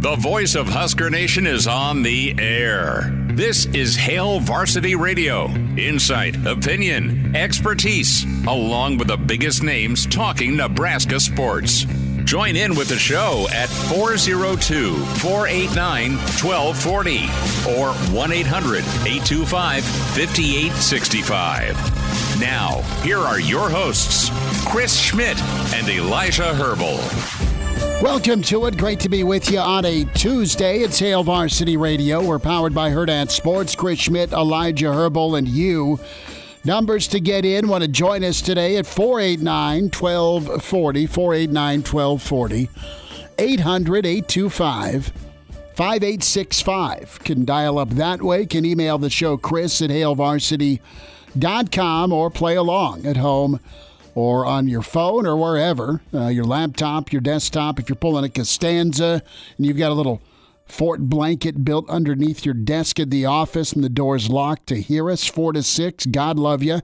The voice of Husker Nation is on the air. This is Hail Varsity Radio. Insight, opinion, expertise, along with the biggest names talking Nebraska sports. Join in with the show at 402-489-1240 or 1-800-825-5865. Now, here are your hosts, Chris Schmidt and Elijah Herbel. Welcome to it. Great to be with you on a Tuesday. It's Hail Varsity Radio. We're powered by Hurrdat Sports. Chris Schmidt, Elijah Herbel, and you. Numbers to get in. Want to join us today at 489-1240, 489-1240, 800-825-5865. Can dial up that way. Can email the show, Chris at hailvarsity.com, or play along at home or on your phone or wherever, your laptop, your desktop. If you're pulling a Costanza and you've got a little fort blanket built underneath your desk at the office and the door's locked to hear us 4 to 6, God love you,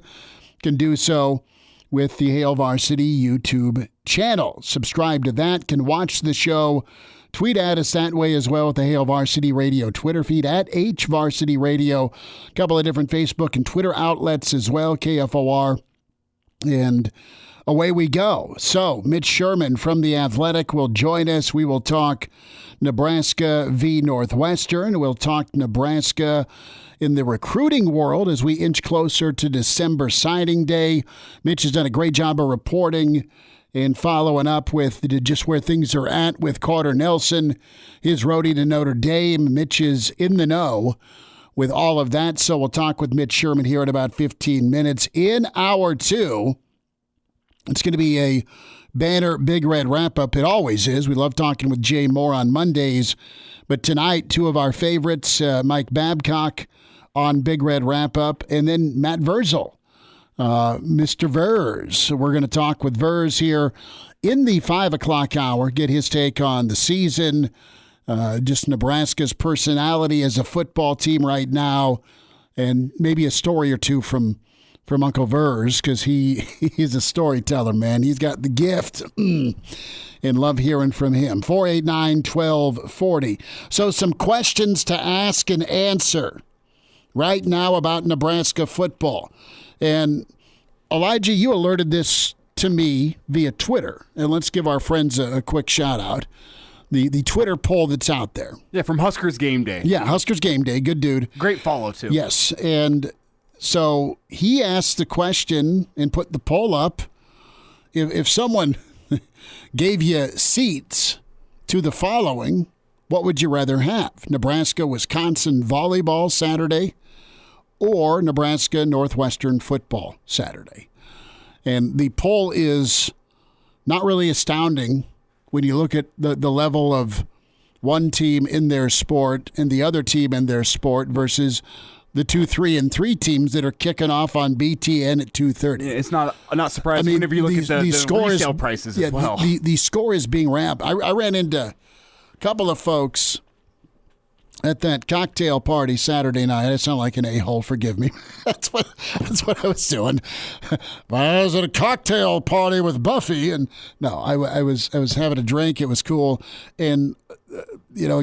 can do so with the Hail Varsity YouTube channel. Subscribe to that, can watch the show, tweet at us that way as well with the Hail Varsity Radio Twitter feed at HVarsity Radio. A couple of different Facebook and Twitter outlets as well, KFOR. And away we go. So, Mitch Sherman from The Athletic will join us. We will talk Nebraska v. Northwestern. We'll talk Nebraska in the recruiting world as we inch closer to December signing day. Mitch has done a great job of reporting and following up with just where things are at with Carter Nelson, his roadie to Notre Dame. Mitch is in the know with all of that. So we'll talk with Mitch Sherman here in about 15 minutes. In hour two, it's going to be a banner Big Red wrap-up. It always is. We love talking with Jay Moore on Mondays. But tonight, two of our favorites, Mike Babcock on Big Red wrap-up, and then Matt Vrzal, Mr. Verz. We're going to talk with Verz here in the 5 o'clock hour, get his take on the season, just Nebraska's personality as a football team right now, and maybe a story or two from Uncle Verz, because he's a storyteller, man. He's got the gift, and love hearing from him. 489-1240. So some questions to ask and answer right now about Nebraska football. And Elijah, you alerted this to me via Twitter, and let's give our friends a quick shout out. The Twitter poll that's out there. Yeah, from Huskers Game Day. Yeah, Huskers Game Day. Good dude. Great follow, too. Yes, and so he asked the question and put the poll up. If someone gave you seats to the following, what would you rather have? Nebraska-Wisconsin volleyball Saturday or Nebraska-Northwestern football Saturday? And the poll is not really astounding when you look at the level of one team in their sport and the other team in their sport versus the 2, 3, and 3 teams that are kicking off on BTN at 2:30. Yeah, it's not surprising whenever you look at the resale prices as well. The score is being ramped. I ran into a couple of folks at that cocktail party Saturday night. I sound like an a-hole, forgive me. That's what I was doing. I was at a cocktail party with Buffy, and no, I was having a drink. It was cool, and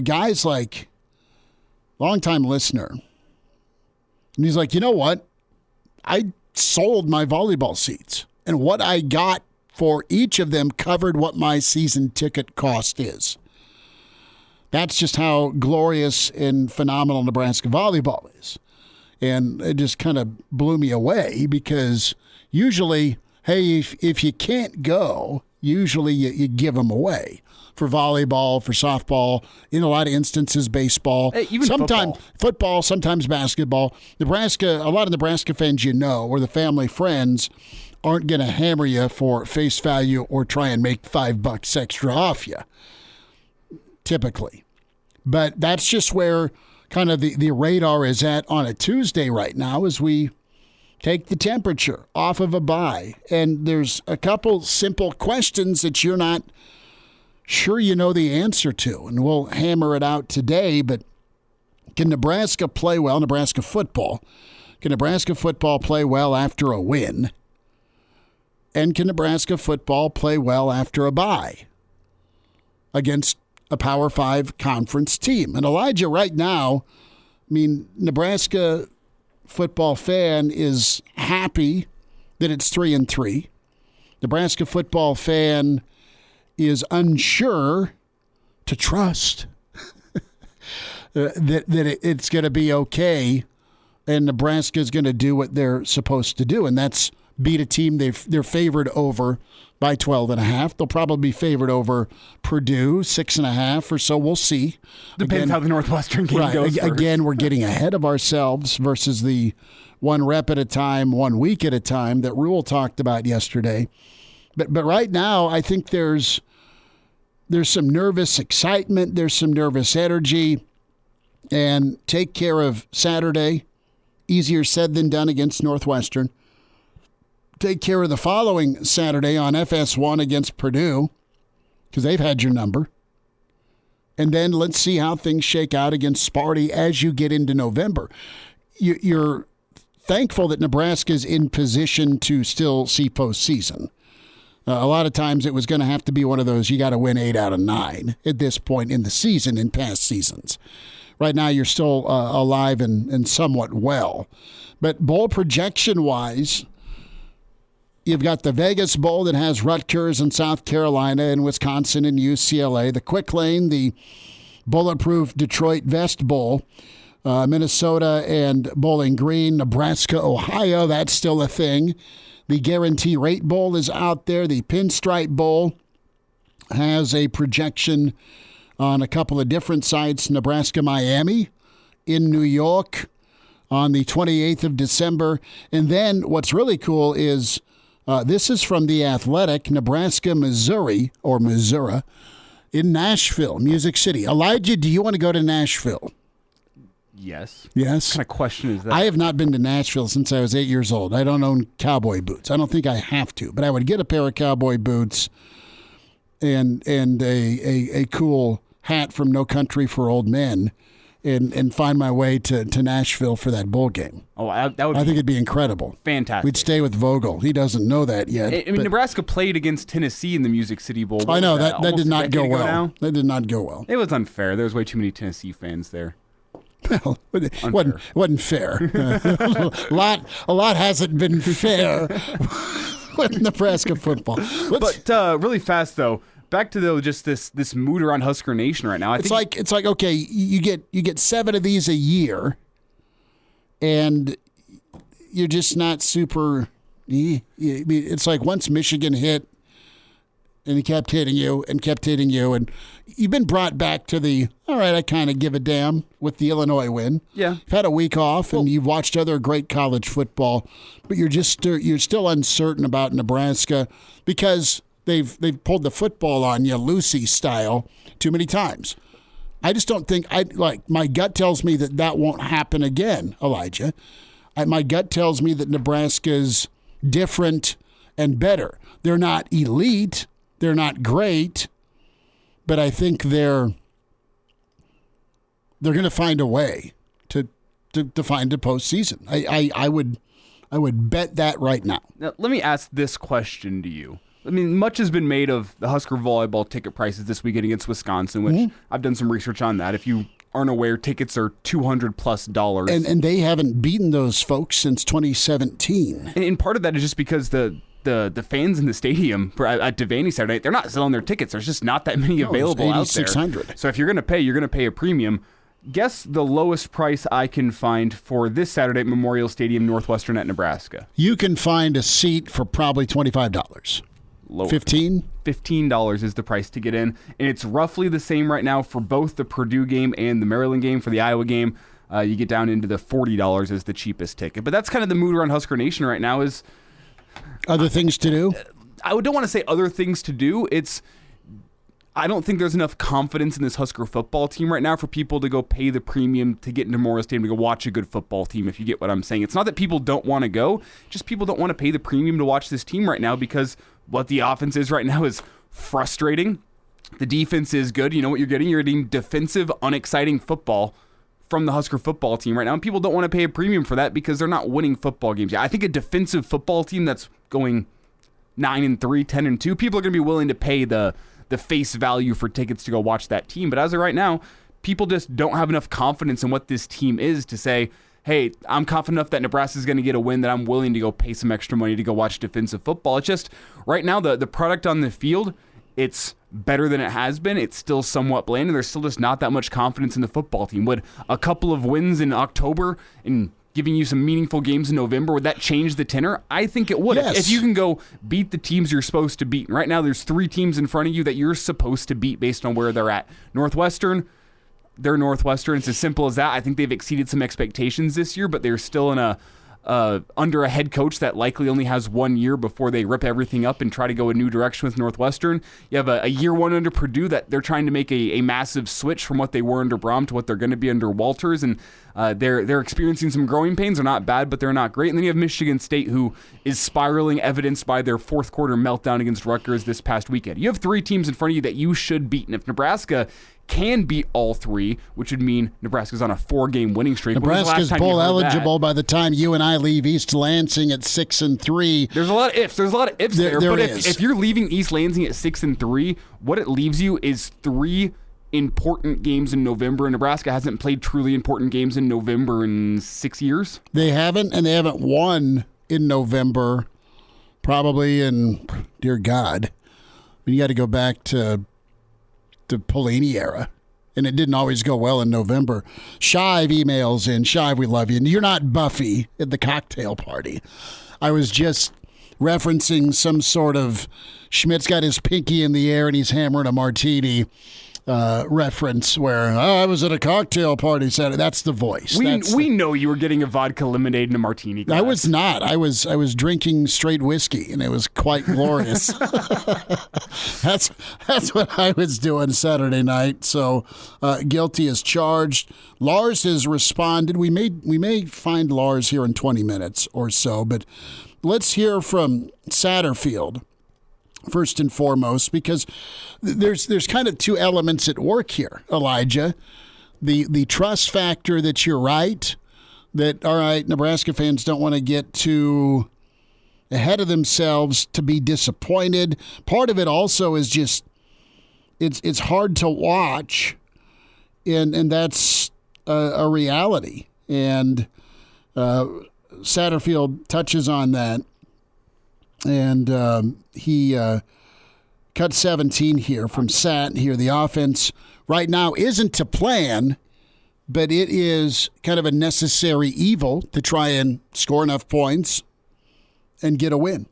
guys like longtime listener, and he's like, you know what? I sold my volleyball seats, and what I got for each of them covered what my season ticket cost is. That's just how glorious and phenomenal Nebraska volleyball is. And it just kind of blew me away because usually, hey, if you can't go, usually you give them away for volleyball, for softball, in a lot of instances, baseball. Hey, even sometimes football, sometimes basketball. Nebraska, a lot of Nebraska fans or the family friends aren't going to hammer you for face value or try and make $5 extra off you. Typically. But that's just where kind of the radar is at on a Tuesday right now as we take the temperature off of a bye. And there's a couple simple questions that you're not sure you know the answer to. And we'll hammer it out today. But can Nebraska play well, Nebraska football? Can Nebraska football play well after a win? And can Nebraska football play well after a bye against a Power 5 conference team. And Elijah, right now, I mean, Nebraska football fan is happy that it's 3-3. Nebraska football fan is unsure to trust that it's going to be okay, and Nebraska is going to do what they're supposed to do, and that's beat a team they're favored over by 12.5. They'll probably be favored over Purdue 6.5 or so. We'll see. Depends how the Northwestern game goes. Again, we're getting ahead of ourselves versus the one rep at a time, 1 week at a time that Rhule talked about yesterday. But right now, I think there's some nervous excitement. There's some nervous energy. And take care of Saturday. Easier said than done against Northwestern. Take care of the following Saturday on FS1 against Purdue, because they've had your number. And then let's see how things shake out against Sparty as you get into November. You're thankful that Nebraska's in position to still see postseason. A lot of times it was going to have to be one of those, you got to win 8 out of 9 at this point in the season in past seasons. Right now you're still alive and somewhat well. But bowl projection-wise, you've got the Vegas Bowl that has Rutgers and South Carolina and Wisconsin and UCLA. The Quick Lane, the Bulletproof Detroit Vest Bowl, Minnesota and Bowling Green, Nebraska, Ohio. That's still a thing. The Guarantee Rate Bowl is out there. The Pinstripe Bowl has a projection on a couple of different sites. Nebraska, Miami in New York on the 28th of December. And then what's really cool is this is from The Athletic, Nebraska, Missouri, or Missouri, in Nashville, Music City. Elijah, do you want to go to Nashville? Yes. Yes? What kind of question is that? I have not been to Nashville since I was 8 years old. I don't own cowboy boots. I don't think I have to, but I would get a pair of cowboy boots and a cool hat from No Country for Old Men and find my way to Nashville for that bowl game. Oh, that would I think it'd be incredible. Fantastic. We'd stay with Vogel. He doesn't know that yet. I mean, Nebraska played against Tennessee in the Music City Bowl. I know, that did not go well. That did not go well. It was unfair. There was way too many Tennessee fans there. Well, it wasn't fair. A lot hasn't been fair with Nebraska football. But really fast, though, back to just this mood around Husker Nation right now. It's like okay, you get 7 of these a year, and you're just not super. It's like once Michigan hit, and he kept hitting you, and you've been brought back to the all right. I kind of give a damn with the Illinois win. Yeah, you've had a week off, and you've watched other great college football, but you're still uncertain about Nebraska because they've pulled the football on you, Lucy style, too many times. I just don't think my gut tells me that won't happen again, Elijah. My gut tells me that Nebraska's different and better. They're not elite. They're not great, but I think they're going to find a way to find a postseason. I would bet that right now. Now, let me ask this question to you. I mean, much has been made of the Husker volleyball ticket prices this weekend against Wisconsin, which I've done some research on that. If you aren't aware, tickets are $200+. And they haven't beaten those folks since 2017. And part of that is just because the fans in the stadium at Devaney Saturday night, they're not selling their tickets. There's just not that many available out there. 8,600. So if you're going to pay, you're going to pay a premium. Guess the lowest price I can find for this Saturday at Memorial Stadium, Northwestern at Nebraska. You can find a seat for probably $25. Lower. $15 is the price to get in, and it's roughly the same right now for both the Purdue game and the Maryland game. For the Iowa game, you get down into the $40 as the cheapest ticket. But that's kind of the mood around Husker Nation right now. Is other things to do? I don't want to say other things to do. I don't think there's enough confidence in this Husker football team right now for people to go pay the premium to get into Memorial Stadium to go watch a good football team, if you get what I'm saying. It's not that people don't want to go, just people don't want to pay the premium to watch this team right now because what the offense is right now is frustrating. The defense is good. You know what you're getting? You're getting defensive, unexciting football from the Husker football team right now, and people don't want to pay a premium for that because they're not winning football games. Yeah, I think a defensive football team that's going 9-3, 10-2, people are going to be willing to pay the the face value for tickets to go watch that team. But as of right now, people just don't have enough confidence in what this team is to say, hey, I'm confident enough that Nebraska's going to get a win that I'm willing to go pay some extra money to go watch defensive football. It's just, right now, the product on the field, it's better than it has been. It's still somewhat bland, and there's still just not that much confidence in the football team. Would a couple of wins in October and giving you some meaningful games in November, would that change the tenor? I think it would. Yes. If you can go beat the teams you're supposed to beat. Right now, there's 3 teams in front of you that you're supposed to beat based on where they're at. Northwestern, they're Northwestern. It's as simple as that. I think they've exceeded some expectations this year, but they're still in under a head coach that likely only has 1 year before they rip everything up and try to go a new direction with Northwestern. You have a year 1 under Purdue that they're trying to make a massive switch from what they were under Braum to what they're going to be under Walters, and they're experiencing some growing pains. They're not bad, but they're not great. And then you have Michigan State, who is spiraling, evidenced by their fourth quarter meltdown against Rutgers this past weekend. You have 3 teams in front of you that you should beat, and if Nebraska can beat all 3, which would mean Nebraska's on a 4-game winning streak. Nebraska's bowl eligible by the time you and I leave East Lansing at 6-3. There's a lot of ifs. There's a lot of ifs there. There but is. If you're leaving East Lansing at 6-3, what it leaves you is 3 important games in November, and Nebraska hasn't played truly important games in November in 6 years. They haven't, and they haven't won in November, probably in, dear God, I mean, you got to go back to the Pelini era, and it didn't always go well in November. Shive emails in. Shive, we love you. And you're not Buffy at the cocktail party. I was just referencing some sort of Schmidt's got his pinky in the air and he's hammering a martini reference where I was at a cocktail party Saturday. That's the voice. We know you were getting a vodka lemonade and a martini glass. I was not. I was drinking straight whiskey, and it was quite glorious. That's what I was doing Saturday night. So guilty as charged. Lars has responded. We may find Lars here in 20 minutes or so, but let's hear from Satterfield first and foremost, because there's kind of 2 elements at work here, Elijah. The trust factor that you're right, that, all right, Nebraska fans don't want to get too ahead of themselves to be disappointed. Part of it also is just it's hard to watch, and that's a reality. And Satterfield touches on that. And he cut 17 here from Sat here. The offense right now isn't to plan, but it is kind of a necessary evil to try and score enough points and get a win.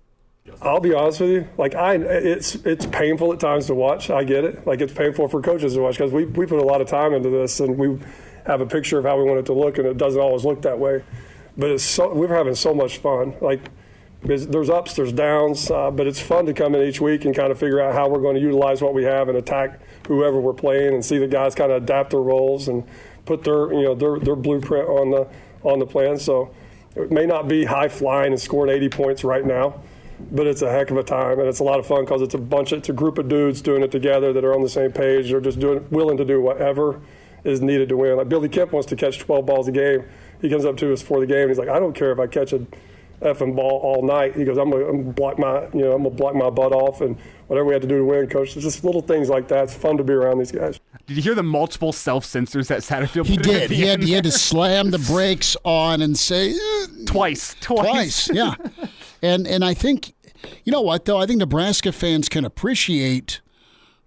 I'll be honest with you. Like it's painful at times to watch. I get it. Like it's painful for coaches to watch because we put a lot of time into this and we have a picture of how we want it to look, and it doesn't always look that way. But we're having so much fun. Like. There's ups, there's downs, but it's fun to come in each week and kind of figure out how we're going to utilize what we have and attack whoever we're playing, and see the guys kind of adapt their roles and put their blueprint on the plan. So it may not be high flying and scoring 80 points right now, but it's a heck of a time, and it's a lot of fun because it's a group of dudes doing it together that are on the same page. They're just willing to do whatever is needed to win. Like Billy Kemp wants to catch 12 balls a game. He comes up to us before the game and he's like, I don't care if I catch a effing ball all night. He goes, I'm gonna block my butt off, and whatever we had to do to win, coach. It's just little things like that. It's fun to be around these guys. Did you hear the multiple self-censors that Satterfield He put did. He had to slam the brakes on and say twice. Yeah. And I think, you know what though? I think Nebraska fans can appreciate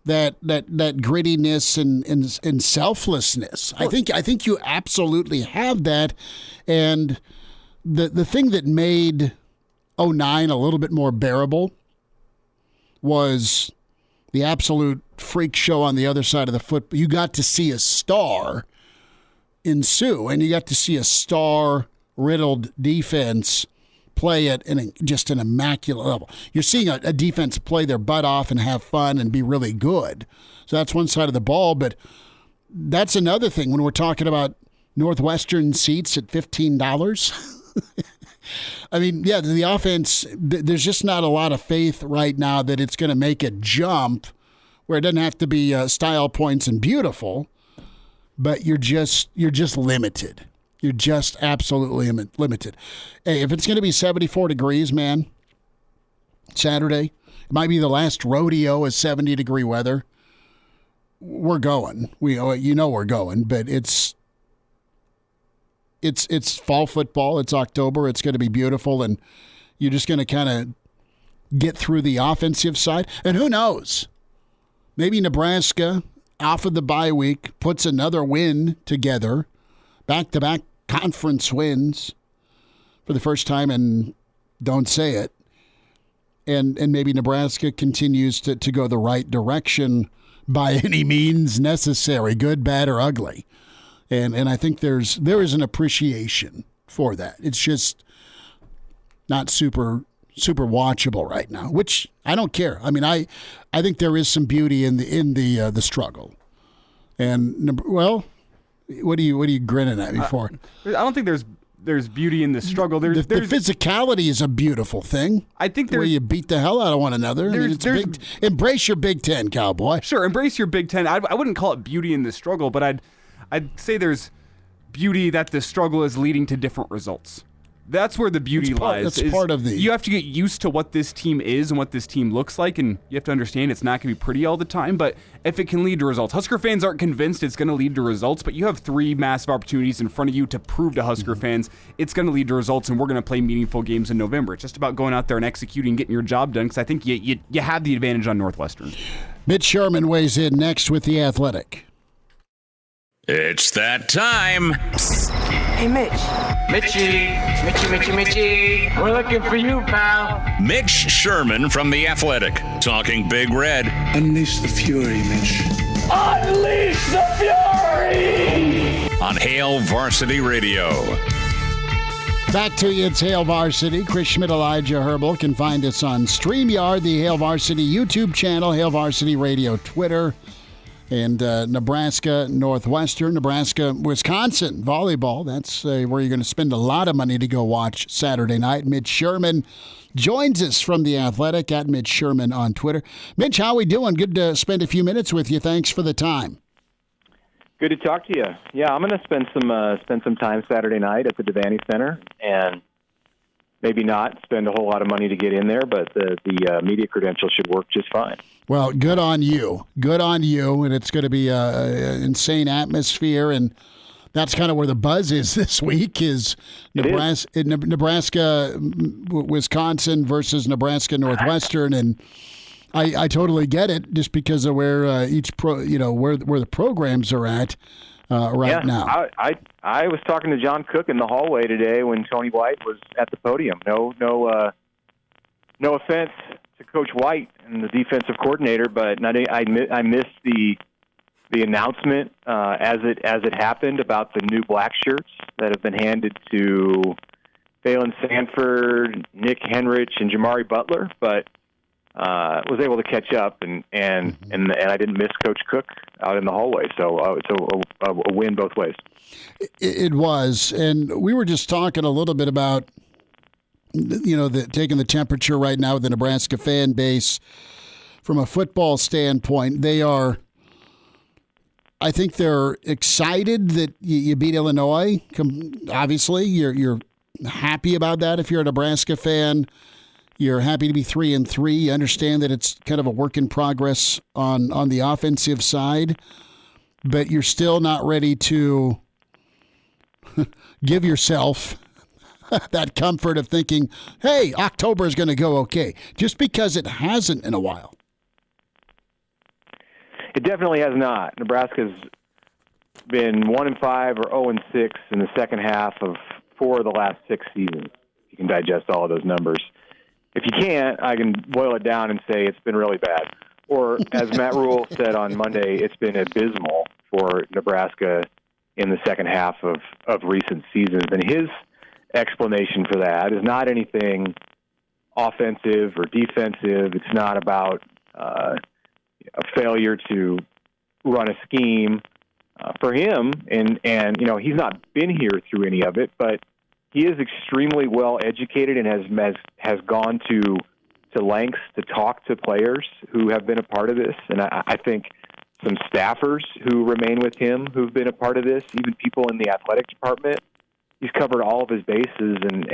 that grittiness and selflessness. I think you absolutely have that. And the thing that made 09 a little bit more bearable was the absolute freak show on the other side of the football. You got to see a star in Sue, and you got to see a star-riddled defense play at just an immaculate level. You're seeing a defense play their butt off and have fun and be really good. So that's one side of the ball, but that's another thing when we're talking about Northwestern seats at $15. I mean, yeah, the offense, there's just not a lot of faith right now that it's going to make a jump where it doesn't have to be style points and beautiful, but you're just limited. You're just absolutely limited. Hey, if it's going to be 74 degrees, man, Saturday. It might be the last rodeo of 70-degree weather. We're going. We're going, but it's fall football. It's October. It's going to be beautiful, and you're just going to kind of get through the offensive side. And who knows? Maybe Nebraska, off of the bye week, puts another win together, back-to-back conference wins for the first time, and don't say it. And maybe Nebraska continues to go the right direction by any means necessary, good, bad, or ugly. And I think there is an appreciation for that. It's just not super watchable right now, which I don't care. I mean, I think there is some beauty in the struggle. And well, what are you grinning at me for? I don't think there's beauty in the struggle. The physicality is a beautiful thing. I think where you beat the hell out of one another. Embrace your Big Ten, cowboy. Sure, embrace your Big Ten. I wouldn't call it beauty in the struggle, but I'd say there's beauty that the struggle is leading to different results. That's where the beauty lies. That's part of the... You have to get used to what this team is and what this team looks like, and you have to understand it's not going to be pretty all the time, but if it can lead to results. Husker fans aren't convinced it's going to lead to results, but you have 3 massive opportunities in front of you to prove to Husker fans it's going to lead to results, and we're going to play meaningful games in November. It's just about going out there and executing, getting your job done, because I think you have the advantage on Northwestern. Mitch Sherman weighs in next with The Athletic. It's that time. Hey, Mitch. Mitchie. We're looking for you, pal. Mitch Sherman from The Athletic, talking Big Red. Unleash the fury, Mitch. Unleash the fury! On Hail Varsity Radio. Back to you, it's Hail Varsity. Chris Schmidt, Elijah Herbel can find us on StreamYard, the Hail Varsity YouTube channel, Hail Varsity Radio Twitter. And Nebraska, Northwestern, Nebraska, Wisconsin volleyball. That's where you're going to spend a lot of money to go watch Saturday night. Mitch Sherman joins us from The Athletic at Mitch Sherman on Twitter. Mitch, how we doing? Good to spend a few minutes with you. Thanks for the time. Good to talk to you. Yeah, I'm going to spend some time Saturday night at the Devaney Center, and maybe not spend a whole lot of money to get in there, but the media credentials should work just fine. Well, good on you. Good on you. And it's going to be an insane atmosphere. And that's kind of where the buzz is this week is Nebraska, Wisconsin versus Nebraska, Northwestern. And I totally get it just because of where where the programs are at now. I was talking to John Cook in the hallway today when Tony White was at the podium. No offense to Coach White and the defensive coordinator, but I missed the announcement as it happened about the new black shirts that have been handed to Phelan Sanford, Nick Henrich, and Jamari Butler, but was able to catch up and I didn't miss Coach Cook out in the hallway. So it's a win both ways. It was, and we were just talking a little bit about taking the temperature right now with the Nebraska fan base from a football standpoint. I think they're excited that you beat Illinois. Obviously, you're happy about that if you're a Nebraska fan. You're happy to be 3-3. You understand that it's kind of a work in progress on the offensive side, but you're still not ready to give yourself that comfort of thinking, hey, October is going to go okay, just because it hasn't in a while. It definitely has not. Nebraska's been 1-5 or 0-6 in the second half of 4 of the last 6 seasons. You can digest all of those numbers. If you can't, I can boil it down and say it's been really bad. Or, as Matt Rhule said on Monday, it's been abysmal for Nebraska in the second half of recent seasons. And his explanation for that is not anything offensive or defensive. It's not about a failure to run a scheme. For him, and he's not been here through any of it, but he is extremely well educated and has gone to lengths to talk to players who have been a part of this. And I think some staffers who remain with him who've been a part of this, even people in the athletic department. He's covered all of his bases, and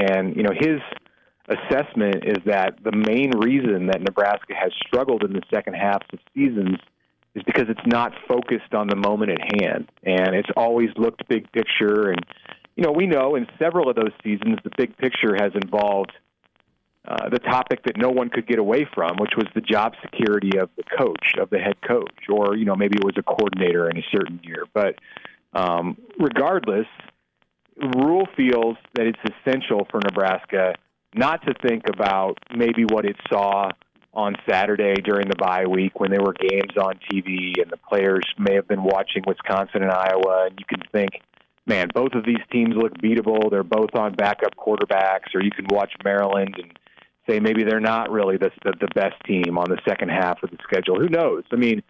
his assessment is that the main reason that Nebraska has struggled in the second half of seasons is because it's not focused on the moment at hand, and it's always looked big picture. And we know in several of those seasons the big picture has involved the topic that no one could get away from, which was the job security of the coach, of the head coach, or maybe it was a coordinator in a certain year. But regardless, Rhule feels that it's essential for Nebraska not to think about maybe what it saw on Saturday during the bye week when there were games on TV and the players may have been watching Wisconsin and Iowa, and you can think, man, both of these teams look beatable. They're both on backup quarterbacks. Or you can watch Maryland and say maybe they're not really the best team on the second half of the schedule. Who knows? I mean,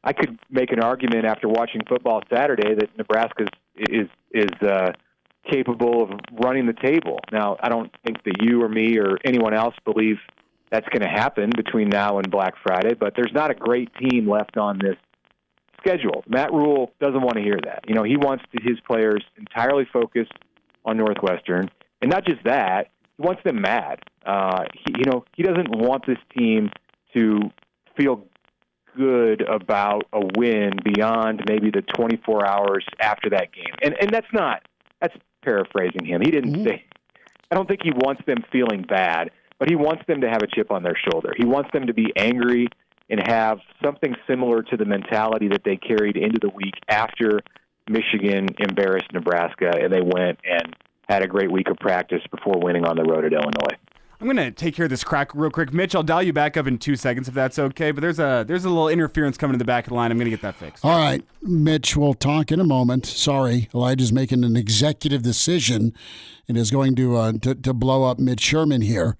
I could make an argument after watching football Saturday that Nebraska is capable of running the table. Now, I don't think that you or me or anyone else believe that's going to happen between now and Black Friday, but there's not a great team left on this schedule. Matt Rhule doesn't want to hear that. He wants his players entirely focused on Northwestern, and not just that, he wants them mad. He doesn't want this team to feel good about a win beyond maybe the 24 hours after that game. And that's paraphrasing him. He didn't say, I don't think he wants them feeling bad, but he wants them to have a chip on their shoulder. He wants them to be angry and have something similar to the mentality that they carried into the week after Michigan embarrassed Nebraska, and they went and had a great week of practice before winning on the road at Illinois. I'm going to take care of this crack real quick. Mitch, I'll dial you back up in 2 seconds if that's okay, but there's a little interference coming to the back of the line. I'm going to get that fixed. All right, Mitch, we'll talk in a moment. Sorry, Elijah's making an executive decision and is going to blow up Mitch Sherman here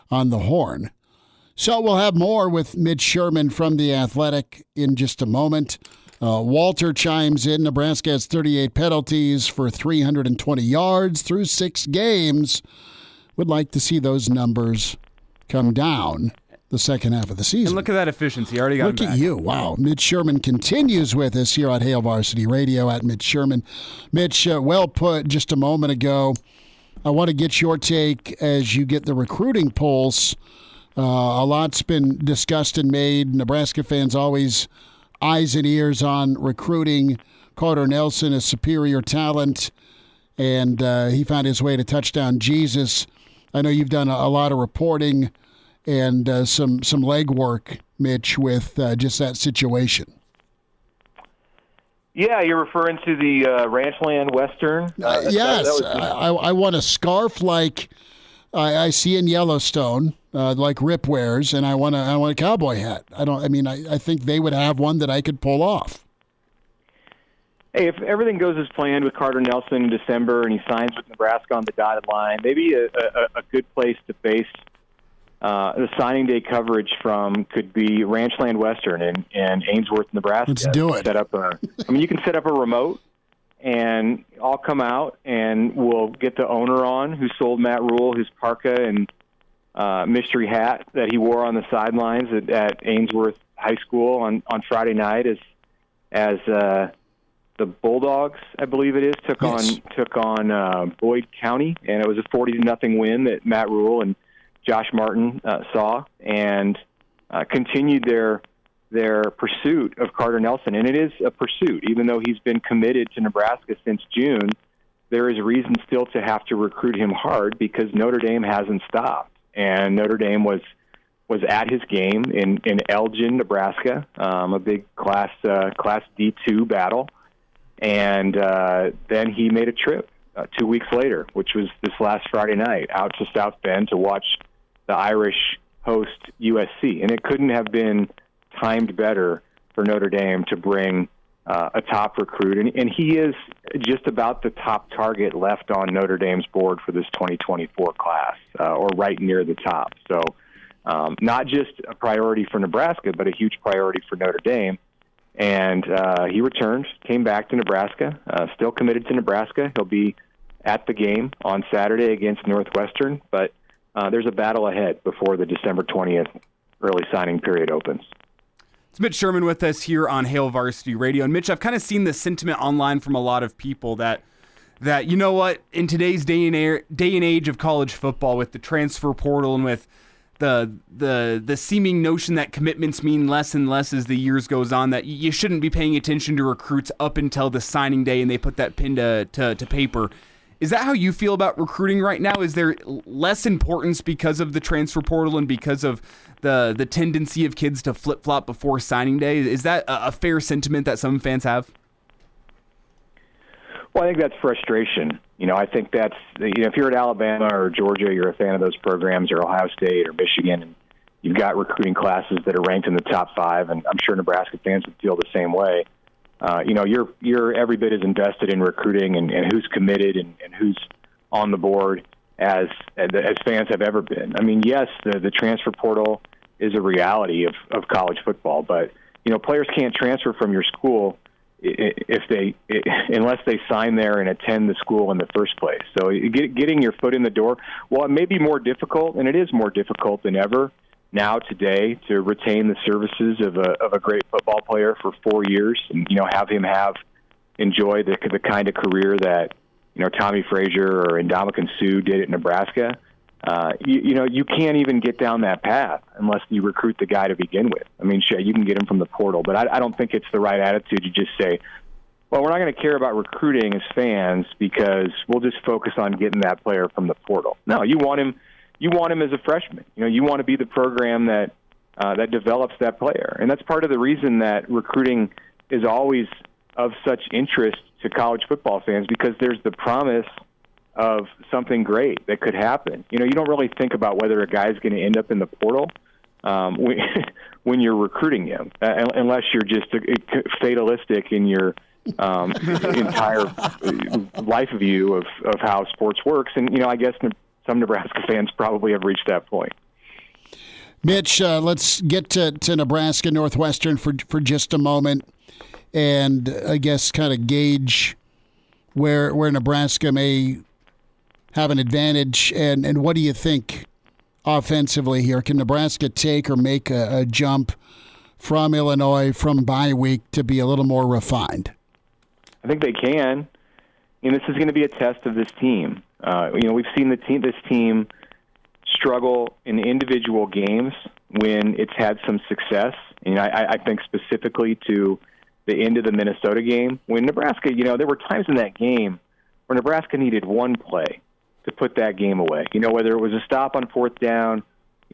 on the horn. So we'll have more with Mitch Sherman from The Athletic in just a moment. Walter chimes in. Nebraska has 38 penalties for 320 yards through 6 games. Would like to see those numbers come down the second half of the season. And look at that efficiency. Already got Look at you. Wow. Mitch Sherman continues with us here on Hail Varsity Radio at Mitch Sherman. Mitch, well put just a moment ago. I want to get your take as you get the recruiting pulse. A lot's been discussed and made. Nebraska fans always eyes and ears on recruiting. Carter Nelson, a superior talent, and he found his way to touchdown Jesus. I know you've done a lot of reporting and some legwork, Mitch, with just that situation. Yeah, you're referring to the Ranchland Western? Yes. I want a scarf like I see in Yellowstone, like Rip wears, and I want a cowboy hat. I think they would have one that I could pull off. Hey, if everything goes as planned with Carter Nelson in December and he signs with Nebraska on the dotted line, maybe a good place to base the signing day coverage from could be Ranchland Western in Ainsworth, Nebraska. Let's do it. You can set up a remote, and I'll come out and we'll get the owner on who sold Matt Rhule his parka and mystery hat that he wore on the sidelines at Ainsworth High School on Friday night as the Bulldogs, I believe it is, took on Boyd County, and it was a 40-0 win that Matt Rhule and Josh Martin saw, and continued their pursuit of Carter Nelson. And it is a pursuit, even though he's been committed to Nebraska since June. There is reason still to have to recruit him hard because Notre Dame hasn't stopped, and Notre Dame was at his game in Elgin, Nebraska, a big Class D2 battle. And then he made a trip 2 weeks later, which was this last Friday night, out to South Bend to watch the Irish host USC. And it couldn't have been timed better for Notre Dame to bring a top recruit. And he is just about the top target left on Notre Dame's board for this 2024 class, or right near the top. So not just a priority for Nebraska, but a huge priority for Notre Dame. And he returned, came back to Nebraska, still committed to Nebraska. He'll be at the game on Saturday against Northwestern, but there's a battle ahead before the December 20th early signing period opens. It's Mitch Sherman with us here on Hail Varsity Radio. And Mitch, I've kind of seen the sentiment online from a lot of people that that, you know what, in today's day and age of college football, with the transfer portal and with the seeming notion that commitments mean less and less as the years goes on, that you shouldn't be paying attention to recruits up until the signing day and they put that pen to paper. Is that how you feel about recruiting right now? Is there less importance because of the transfer portal and because of the tendency of kids to flip-flop before signing day? Is that a fair sentiment that some fans have? Well, I think that's frustration. I think that's, if you're at Alabama or Georgia, you're a fan of those programs, or Ohio State or Michigan, and you've got recruiting classes that are ranked in the top 5, and I'm sure Nebraska fans would feel the same way. You're every bit as invested in recruiting and who's committed and who's on the board as fans have ever been. I mean, yes, the transfer portal is a reality of college football, but players can't transfer from your school unless they sign there and attend the school in the first place. So getting your foot in the door, well, it may be more difficult, and it is more difficult than ever now today to retain the services of a great football player for 4 years and have him enjoy the kind of career that Tommy Frazier or Ndamukong Suh did at Nebraska. You can't even get down that path unless you recruit the guy to begin with. I mean, sure, you can get him from the portal, but I don't think it's the right attitude to just say, well, we're not going to care about recruiting as fans because we'll just focus on getting that player from the portal. No, you want him as a freshman. You want to be the program that develops that player. And that's part of the reason that recruiting is always of such interest to college football fans, because there's the promise of something great that could happen. You don't really think about whether a guy's going to end up in the portal when you're recruiting him, unless you're just fatalistic in your entire life view of how sports works. And, I guess some Nebraska fans probably have reached that point. Mitch, let's get to Nebraska Northwestern for just a moment, and I guess kind of gauge where Nebraska may have an advantage, and what do you think offensively here? Can Nebraska take or make a jump from Illinois from bye week to be a little more refined? I think they can. This is going to be a test of this team. We've seen this team struggle in individual games when it's had some success. I think specifically to the end of the Minnesota game when Nebraska, there were times in that game where Nebraska needed one play to put that game away. Whether it was a stop on fourth down,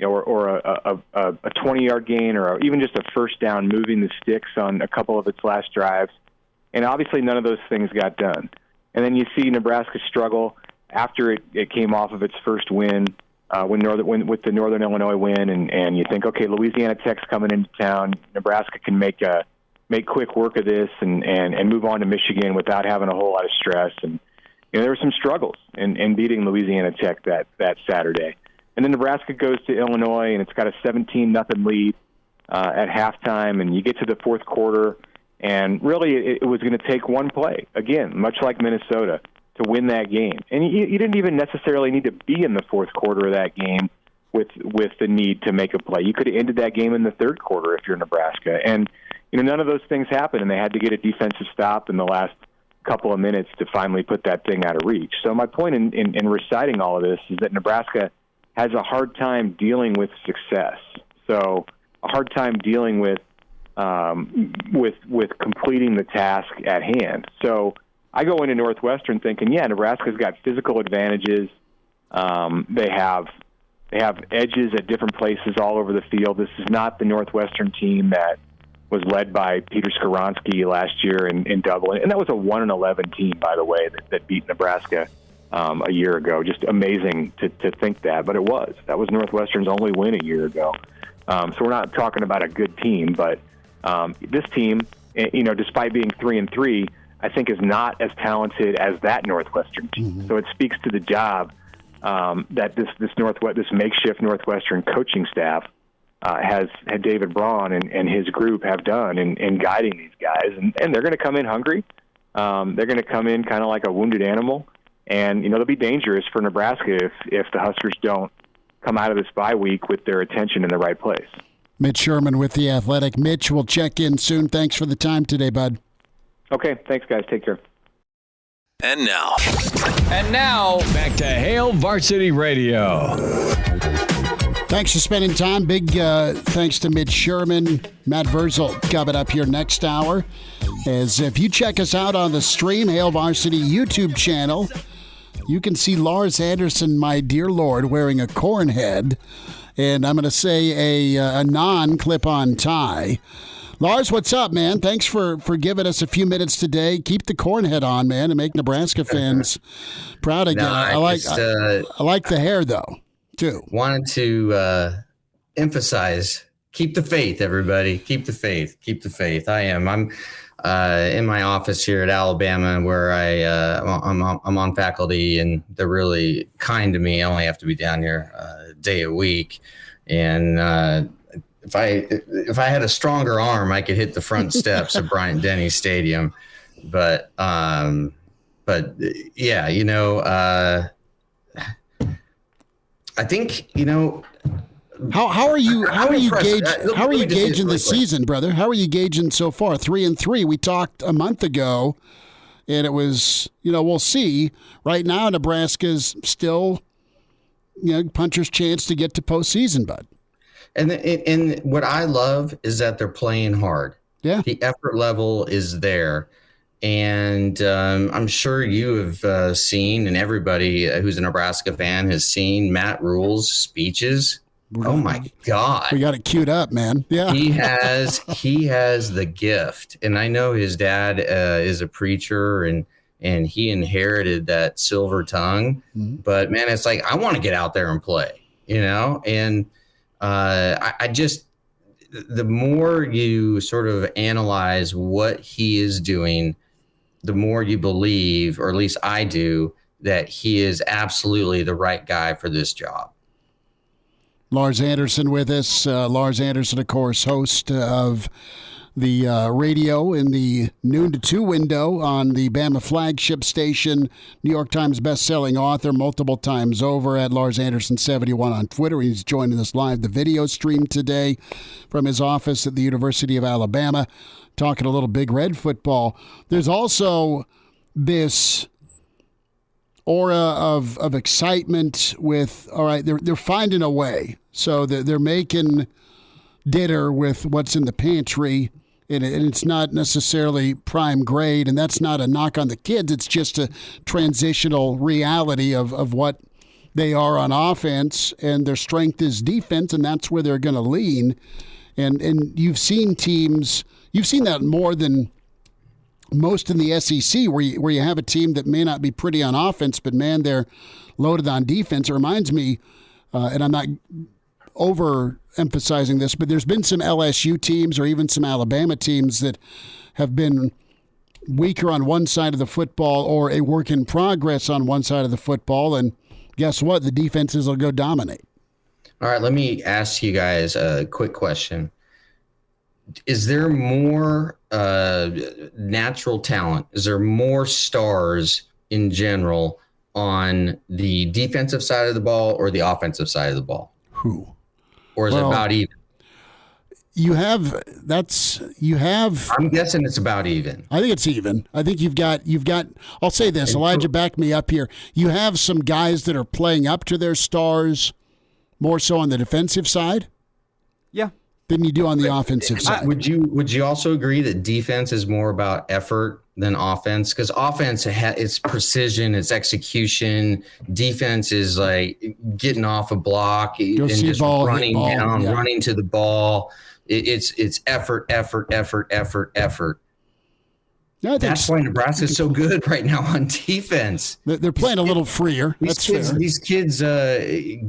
or a 20-yard gain, or even just a first down, moving the sticks on a couple of its last drives. And obviously none of those things got done. And then you see Nebraska struggle after it came off of its first win, with the Northern Illinois win, and you think, okay, Louisiana Tech's coming into town. Nebraska can make quick work of this and move on to Michigan without having a whole lot of stress. And there were some struggles in beating Louisiana Tech that Saturday. And then Nebraska goes to Illinois, and it's got a 17-0 lead at halftime, and you get to the fourth quarter, and really it was going to take one play, again, much like Minnesota, to win that game. And you didn't even necessarily need to be in the fourth quarter of that game with the need to make a play. You could have ended that game in the third quarter if you're Nebraska. And none of those things happened, and they had to get a defensive stop in the last couple of minutes to finally put that thing out of reach. So my point in reciting all of this is that Nebraska has a hard time dealing with success. So a hard time dealing with completing the task at hand. So I go into Northwestern thinking, Nebraska's got physical advantages. They have edges at different places all over the field. This is not the Northwestern team that was led by Peter Skoronski last year in Dublin. And that was a 1-11 team, by the way, that beat Nebraska a year ago. Just amazing to think that, but it was. That was Northwestern's only win a year ago. So we're not talking about a good team, but this team, despite being 3-3, I think is not as talented as that Northwestern team. Mm-hmm. So it speaks to the job that this makeshift Northwestern coaching staff had David Braun and his group have done in guiding these guys, and they're going to come in hungry. They're going to come in kind of like a wounded animal, and they'll be dangerous for Nebraska if the Huskers don't come out of this bye week with their attention in the right place. Mitch Sherman with The Athletic. Mitch, we'll check in soon. Thanks for the time today, bud. Okay, thanks, guys. Take care. And now, back to Hail Varsity Radio. Thanks for spending time. Big thanks to Mitch Sherman, Matt Vrzal coming up here next hour. As if you check us out on the stream, Hail Varsity YouTube channel, you can see Lars Anderson, my dear Lord, wearing a corn head. And I'm going to say a non-clip-on tie. Lars, what's up, man? Thanks for giving us a few minutes today. Keep the corn head on, man, and make Nebraska fans proud again. I like the hair, though, too. Wanted to emphasize, keep the faith, everybody. Keep the faith. Keep the faith. I'm in my office here at Alabama, where I'm on faculty, and they're really kind to me. I only have to be down here a day a week, and if I had a stronger arm, I could hit the front steps of Bryant-Denny Stadium. But yeah, I think, how are you gauging the season, brother? How are you gauging so far? 3-3. We talked a month ago, and it was, we'll see. Right now, Nebraska's still, puncher's chance to get to postseason, bud. And what I love is that they're playing hard. Yeah. The effort level is there. And I'm sure you have seen, and everybody who's a Nebraska fan has seen Matt Rhule's speeches. Oh, my God. We got it queued up, man. Yeah. He has the gift. And I know his dad is a preacher, and he inherited that silver tongue. Mm-hmm. But, man, it's like, I want to get out there and play, and I just, the more you sort of analyze what he is doing, the more you believe, or at least I do, that he is absolutely the right guy for this job. Lars Anderson with us. Lars Anderson, of course, host of the radio in the noon to 2 window on the Bama flagship station, New York Times best-selling author multiple times over at Lars Anderson 71 on Twitter. He's joining us live, the video stream today from his office at the University of Alabama, talking a little Big Red football. There's also this aura of excitement with, all right, they're finding a way. So they're making dinner with what's in the pantry, and it's not necessarily prime grade, and that's not a knock on the kids. It's just a transitional reality of what they are on offense, and their strength is defense, and that's where they're going to lean. And you've seen that more than most in the SEC, where you have a team that may not be pretty on offense, but, man, they're loaded on defense. It reminds me, and I'm not overemphasizing this, but there's been some LSU teams or even some Alabama teams that have been weaker on one side of the football or a work in progress on one side of the football, and guess what? The defenses will go dominate. All right, let me ask you guys a quick question. Is there more natural talent? Is there more stars in general on the defensive side of the ball or the offensive side of the ball? Who? Or is it about even? I'm guessing it's about even. I think it's even. I think you've got, I'll say this, Elijah, back me up here. You have some guys that are playing up to their stars more so on the defensive side. Yeah. Than you do on the offensive side. Would you also agree that defense is more about effort than offense? Because offense, it's precision, it's execution. Defense is like getting off a block and just running down, running to the ball. It's effort. Yeah, that's why Nebraska is so good right now on defense. They're playing a little freer. These kids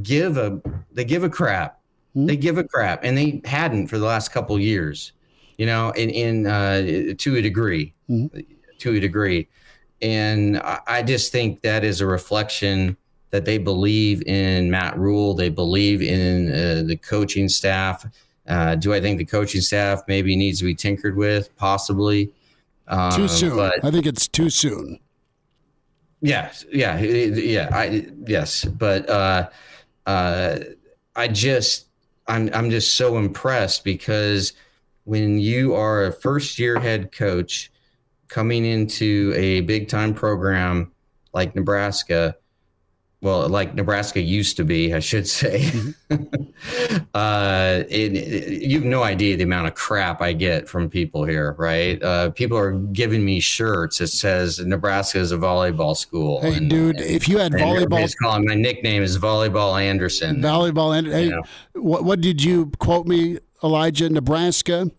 give a crap. They give a crap, and they hadn't for the last couple of years, to a degree. And I just think that is a reflection that they believe in Matt Rhule. They believe in the coaching staff. Do I think the coaching staff maybe needs to be tinkered with? Possibly. Too soon. I think it's too soon. Yes. But I'm just so impressed because when you are a first-year head coach coming into a big time program like Nebraska, well, like Nebraska used to be, I should say, you have no idea the amount of crap I get from people here, right? People are giving me shirts that says Nebraska is a volleyball school. Hey, dude, if you had volleyball, calling my nickname is Volleyball Anderson. Volleyball Anderson. Hey, what did you quote me, Elijah? Nebraska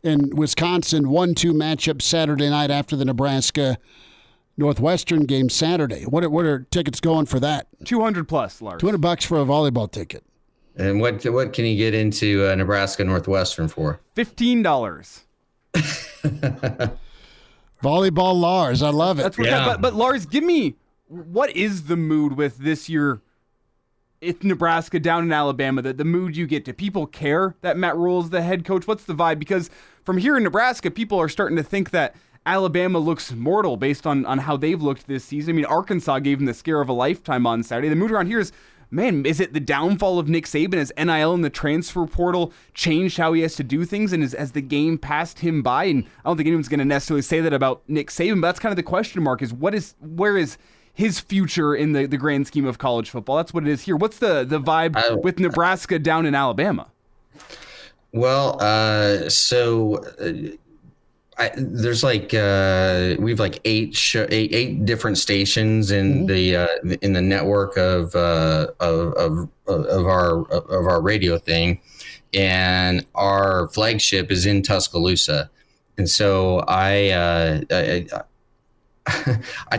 and Wisconsin 1-2 matchup Saturday night after the Nebraska Northwestern game Saturday. What are tickets going for that? $200 plus, Lars. $200 for a volleyball ticket. And what can you get into Nebraska Northwestern for? $15. Volleyball Lars, I love it. That's what. But Lars, give me, what is the mood with this year? It's Nebraska down in Alabama. The mood you get. Do people care that Matt Rhule is the head coach? What's the vibe? Because from here in Nebraska, people are starting to think that Alabama looks mortal based on how they've looked this season. I mean, Arkansas gave them the scare of a lifetime on Saturday. The mood around here is, man, is it the downfall of Nick Saban? Has NIL and the transfer portal changed how he has to do things? And has the game passed him by? And I don't think anyone's going to necessarily say that about Nick Saban, but that's kind of the question mark is where is his future in the grand scheme of college football? That's what it is here. What's the vibe with Nebraska down in Alabama? Well, there's like we've like eight different stations in the network of our radio thing, and our flagship is in Tuscaloosa, and so I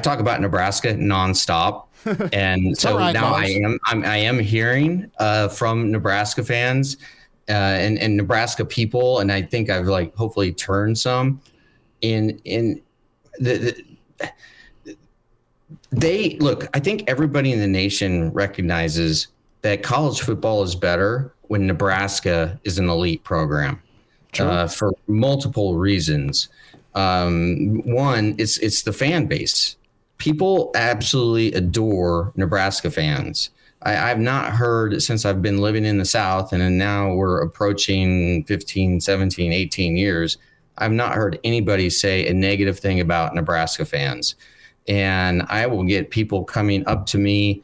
talk about Nebraska nonstop, and so right, now I am hearing from Nebraska fans. And Nebraska people, and I think I've like hopefully turned some in they look. I think everybody in the nation recognizes that college football is better when Nebraska is an elite program for multiple reasons. One, it's the fan base. People absolutely adore Nebraska fans. I've not heard since I've been living in the South, and then now we're approaching 15, 17, 18 years. I've not heard anybody say a negative thing about Nebraska fans. And I will get people coming up to me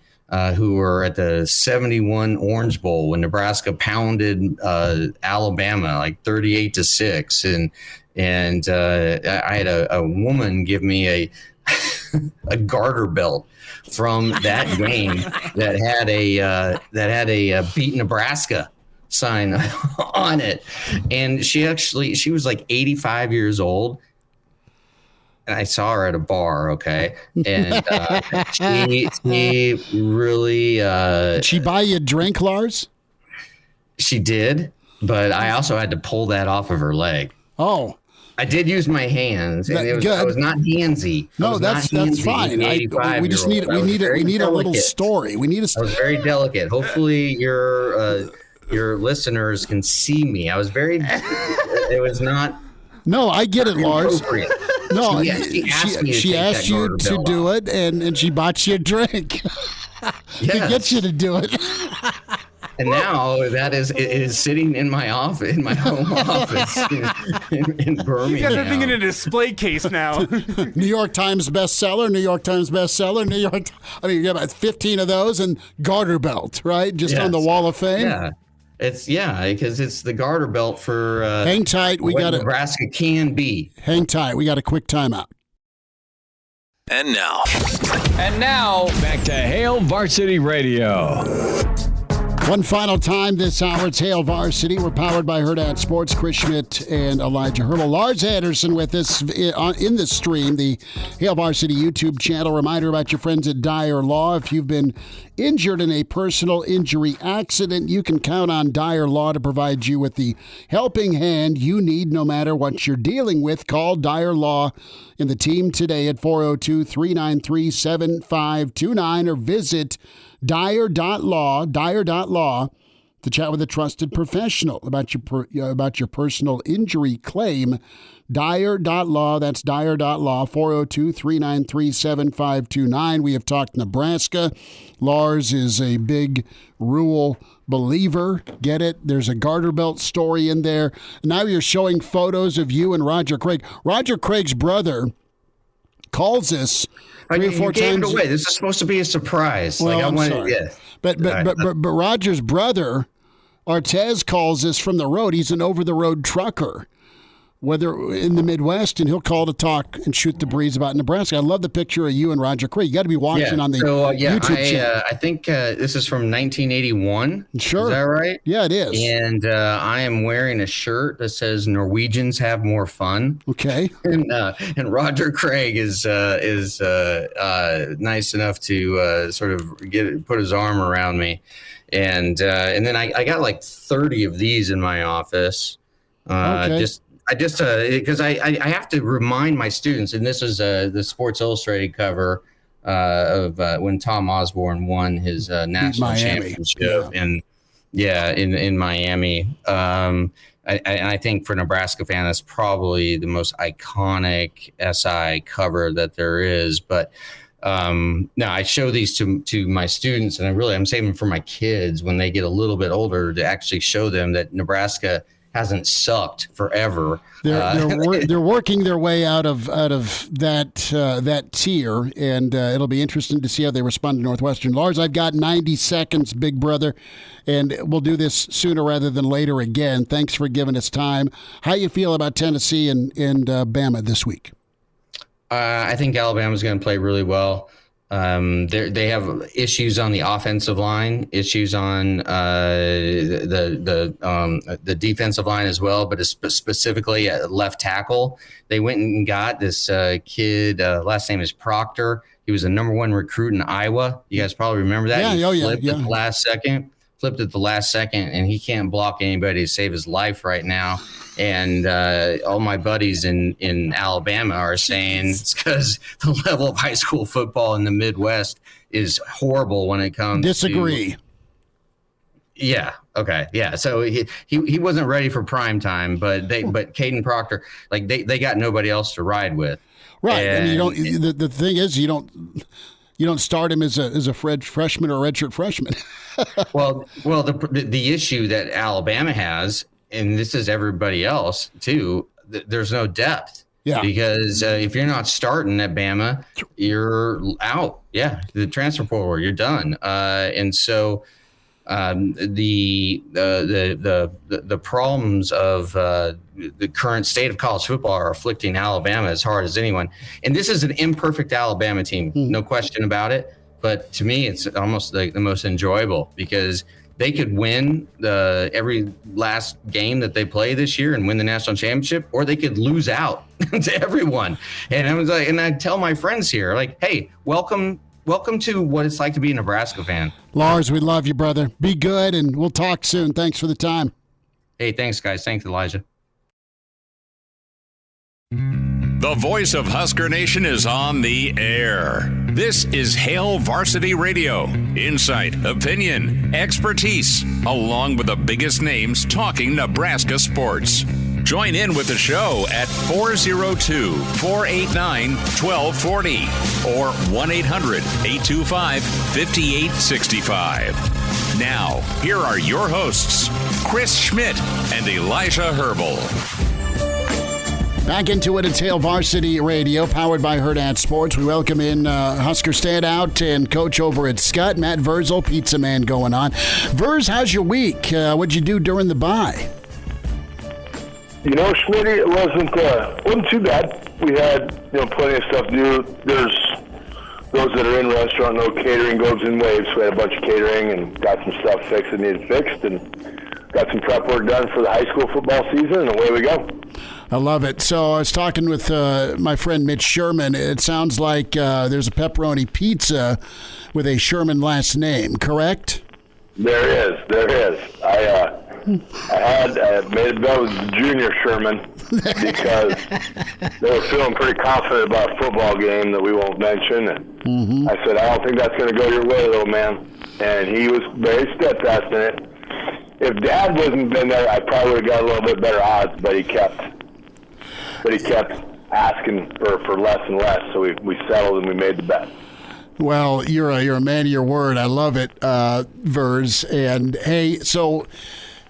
who were at the 71 Orange Bowl when Nebraska pounded Alabama like 38-6. And I had a woman give me a garter belt from that game that had a beat Nebraska sign on it. And she was like 85 years old. And I saw her at a bar. Okay. And she really, did she buy you a drink, Lars? She did, but I also had to pull that off of her leg. Oh, I did use my hands, and I was not handsy. No, that's fine. We just need a little story. I was very delicate. Hopefully your listeners can see me. I was very. It was not. No, I get it, Lars. No, she asked you to do it, and she bought you a drink to get you to do it. And now it is sitting in my office, in my home office in Birmingham. You got that thing in a display case now. New York Times bestseller. I mean, you got about 15 of those and garter belt, right? Just on the Wall of Fame. Yeah. Because it's the garter belt for hang tight. Nebraska can be. Hang tight. We got a quick timeout. And now, back to Hail Varsity Radio. One final time this hour, it's Hail Varsity. We're powered by Hurrdat Sports, Chris Schmidt and Elijah Herbel. Lars Anderson with us in the stream, the Hail Varsity YouTube channel. Reminder about your friends at Dyer Law. If you've been injured in a personal injury accident, you can count on Dyer Law to provide you with the helping hand you need no matter what you're dealing with. Call Dyer Law and the team today at 402-393-7529 or visit Dyer.law to chat with a trusted professional about your personal injury claim. Dyer.law, that's Dyer.law, 402-393-7529. We have talked Nebraska. Lars is a big Rhule believer. Get it? There's a garter belt story in there. Now you're showing photos of you and Roger Craig. Roger Craig's brother calls us 3 or 4 you gave times. it away. This is supposed to be a surprise. Well, like, I'm sorry. Yeah. But Roger's brother, Artez, calls us from the road. He's an over-the-road trucker, whether in the Midwest, and he'll call to talk and shoot the breeze about Nebraska. I love the picture of you and Roger Craig. You got to be watching on the YouTube channel. I think this is from 1981. Sure. Is that right? Yeah, it is. And I am wearing a shirt that says Norwegians have more fun. Okay. And Roger Craig is nice enough to sort of put his arm around me. And then I got like 30 of these in my office. Okay. Because I have to remind my students, and this is the Sports Illustrated cover of when Tom Osborne won his national championship in Miami. I think for Nebraska fan, that's probably the most iconic SI cover that there is. But now I show these to my students, and I'm saving for my kids when they get a little bit older to actually show them that Nebraska hasn't sucked forever. They're working their way out of that tier, and it'll be interesting to see how they respond to Northwestern. Lars, I've got 90 seconds, big brother, and we'll do this sooner rather than later again. Thanks for giving us time. How you feel about Tennessee and Bama this week? I think Alabama's going to play really well. They have issues on the offensive line, issues on the defensive line as well, but specifically at left tackle. They went and got this kid, last name is Proctor. He was the number 1 recruit in Iowa. You guys probably remember that. Flipped at the last second, and he can't block anybody to save his life right now. And all my buddies in Alabama are saying it's because the level of high school football in the Midwest is horrible when it comes Disagree. Yeah. Okay. Yeah. So he wasn't ready for prime time, but Caden Proctor, like they got nobody else to ride with. Right. And you don't. The thing is, you don't start him as a freshman or a redshirt freshman. well, the issue that Alabama has, and this is everybody else too, there's no depth. Yeah. Because if you're not starting at Bama, you're out. Yeah. The transfer portal, you're done. And so the problems of the current state of college football are afflicting Alabama as hard as anyone. And this is an imperfect Alabama team, no question about it. But to me, it's almost like the most enjoyable because they could win every last game that they play this year and win the national championship, or they could lose out to everyone. And I was like, and I tell my friends here, like, hey, welcome to what it's like to be a Nebraska fan. Lars, we love you, brother. Be good, and we'll talk soon. Thanks for the time. Hey, thanks, guys. Thanks, Elijah. The voice of Husker Nation is on the air. This is Hail Varsity Radio. Insight, opinion, expertise, along with the biggest names talking Nebraska sports. Join in with the show at 402-489-1240 or 1-800-825-5865. Now, here are your hosts, Chris Schmidt and Elijah Herbel. Back into it. It's Hail Varsity Radio, powered by Hurrdat Sports. We welcome in Husker standout and coach over at Scott, Matt Vrzal, pizza man going on. Verz, how's your week? What'd you do during the bye? You know, Schmidt, it wasn't too bad. We had plenty of stuff to do. There's those that are in restaurant, no catering goes in waves. We had a bunch of catering and got some stuff fixed that needed fixed and got some prep work done for the high school football season, and away we go. I love it. So I was talking with my friend Mitch Sherman. It sounds like there's a pepperoni pizza with a Sherman last name, correct? There is. I made it go with Junior Sherman because they were feeling pretty confident about a football game that we won't mention. And I said, I don't think that's going to go your way, little man. And he was very steadfast in it. If Dad wasn't been there, I probably would have got a little bit better odds, but he kept asking for less and less, so we settled and we made the bet. Well, you're a man of your word. I love it, Verz. And hey, so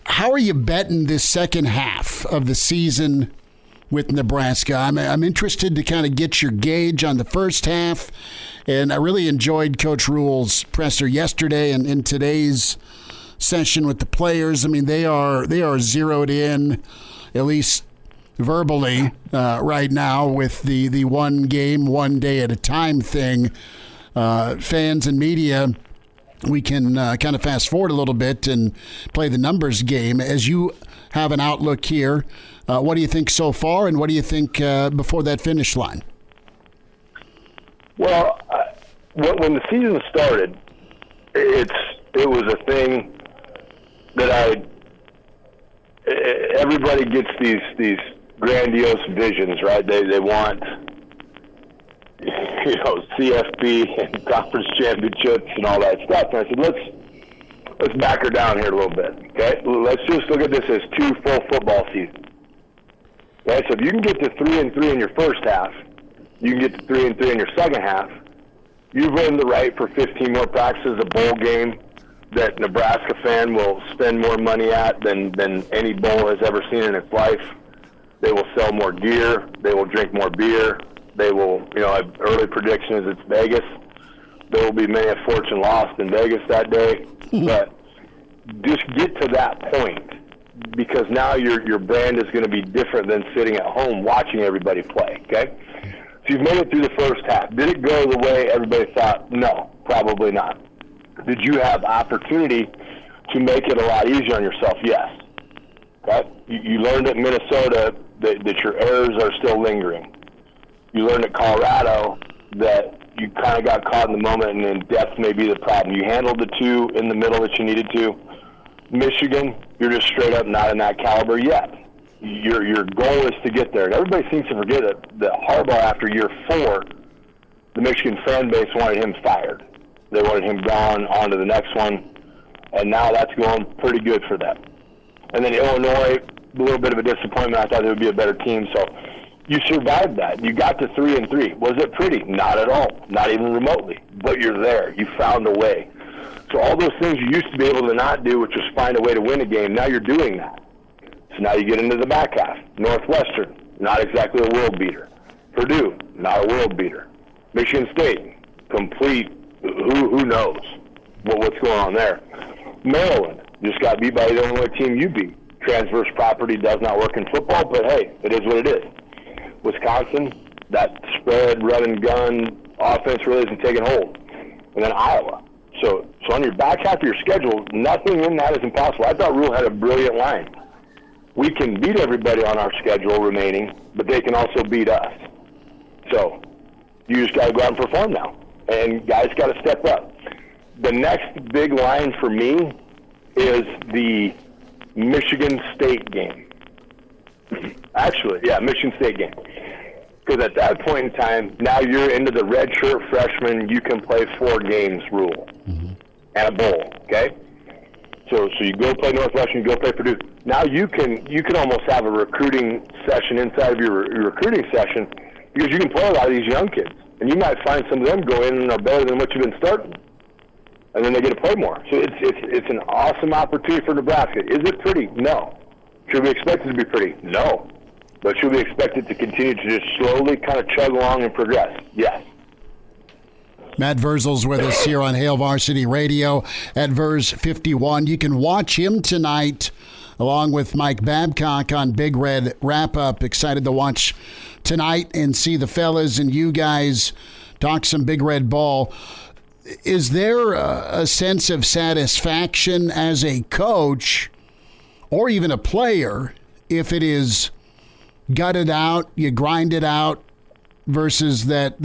how are you betting this second half of the season with Nebraska. I'm interested to kind of get your gauge on the first half, and I really enjoyed Coach Rhule's presser yesterday and in today's session with the players. I mean, they are zeroed in, at least verbally, right now with the one game, one day at a time thing. Fans and media, we can kind of fast forward a little bit and play the numbers game. As you have an outlook here, what do you think so far, and what do you think before that finish line? Well, when the season started, it was a thing that everybody gets these grandiose visions, right? They want, CFP and conference championships and all that stuff. And I said, let's back her down here a little bit, okay? Let's just look at this as 2 full football seasons. Okay, so if you can get to 3-3 in your first half, you can get to 3-3 in your second half, you've earned the right for 15 more practices, a bowl game that Nebraska fan will spend more money at than any bowl has ever seen in its life. They will sell more gear. They will drink more beer. They will, early prediction is it's Vegas. There will be many a fortune lost in Vegas that day. But just get to that point, because now your brand is going to be different than sitting at home watching everybody play, okay? So you've made it through the first half. Did it go the way everybody thought? No, probably not. Did you have opportunity to make it a lot easier on yourself? Yes. Okay? You learned at Minnesota that your errors are still lingering. You learned at Colorado that you kind of got caught in the moment, and then depth may be the problem. You handled the 2 in the middle that you needed to. Michigan, you're just straight up not in that caliber yet. Your goal is to get there. And everybody seems to forget that Harbaugh, after year 4, the Michigan fan base wanted him fired. They wanted him gone on to the next one, and now that's going pretty good for them. And then Illinois, a little bit of a disappointment. I thought they would be a better team. So you survived that. You got to 3-3. Was it pretty? Not at all. Not even remotely. But you're there. You found a way. So all those things you used to be able to not do, which was find a way to win a game, now you're doing that. So now you get into the back half. Northwestern, not exactly a world beater. Purdue, not a world beater. Michigan State, complete, who knows what's going on there. Maryland just got beat by the Illinois team you beat. Transverse property does not work in football, but hey, it is what it is. Wisconsin, that spread, run and gun offense really isn't taking hold. And then Iowa. So on your back half of your schedule, nothing in that is impossible. I thought Rhule had a brilliant line. We can beat everybody on our schedule remaining, but they can also beat us. So you just got to go out and perform now. And guys got to step up. The next big line for me is the Michigan State game. Actually, yeah, Michigan State game. Because at that point in time, now you're into the redshirt freshman, you can play 4 games rule. Mm-hmm. And a bowl, okay? So you go play Northwestern, you go play Purdue. Now you can almost have a recruiting session inside of your recruiting session, because you can play a lot of these young kids. And you might find some of them go in and are better than what you've been starting. And then they get to play more. So it's an awesome opportunity for Nebraska. Is it pretty? No. Should we expect it to be pretty? No. But should we expect it to continue to just slowly kind of chug along and progress? Yes. Matt Vrzal's with us here on Hail Varsity Radio at Verz51. You can watch him tonight along with Mike Babcock on Big Red Wrap-Up. Excited to watch tonight and see the fellas and you guys talk some Big Red ball. Is there a sense of satisfaction as a coach or even a player if it is gutted out, you grind it out, versus that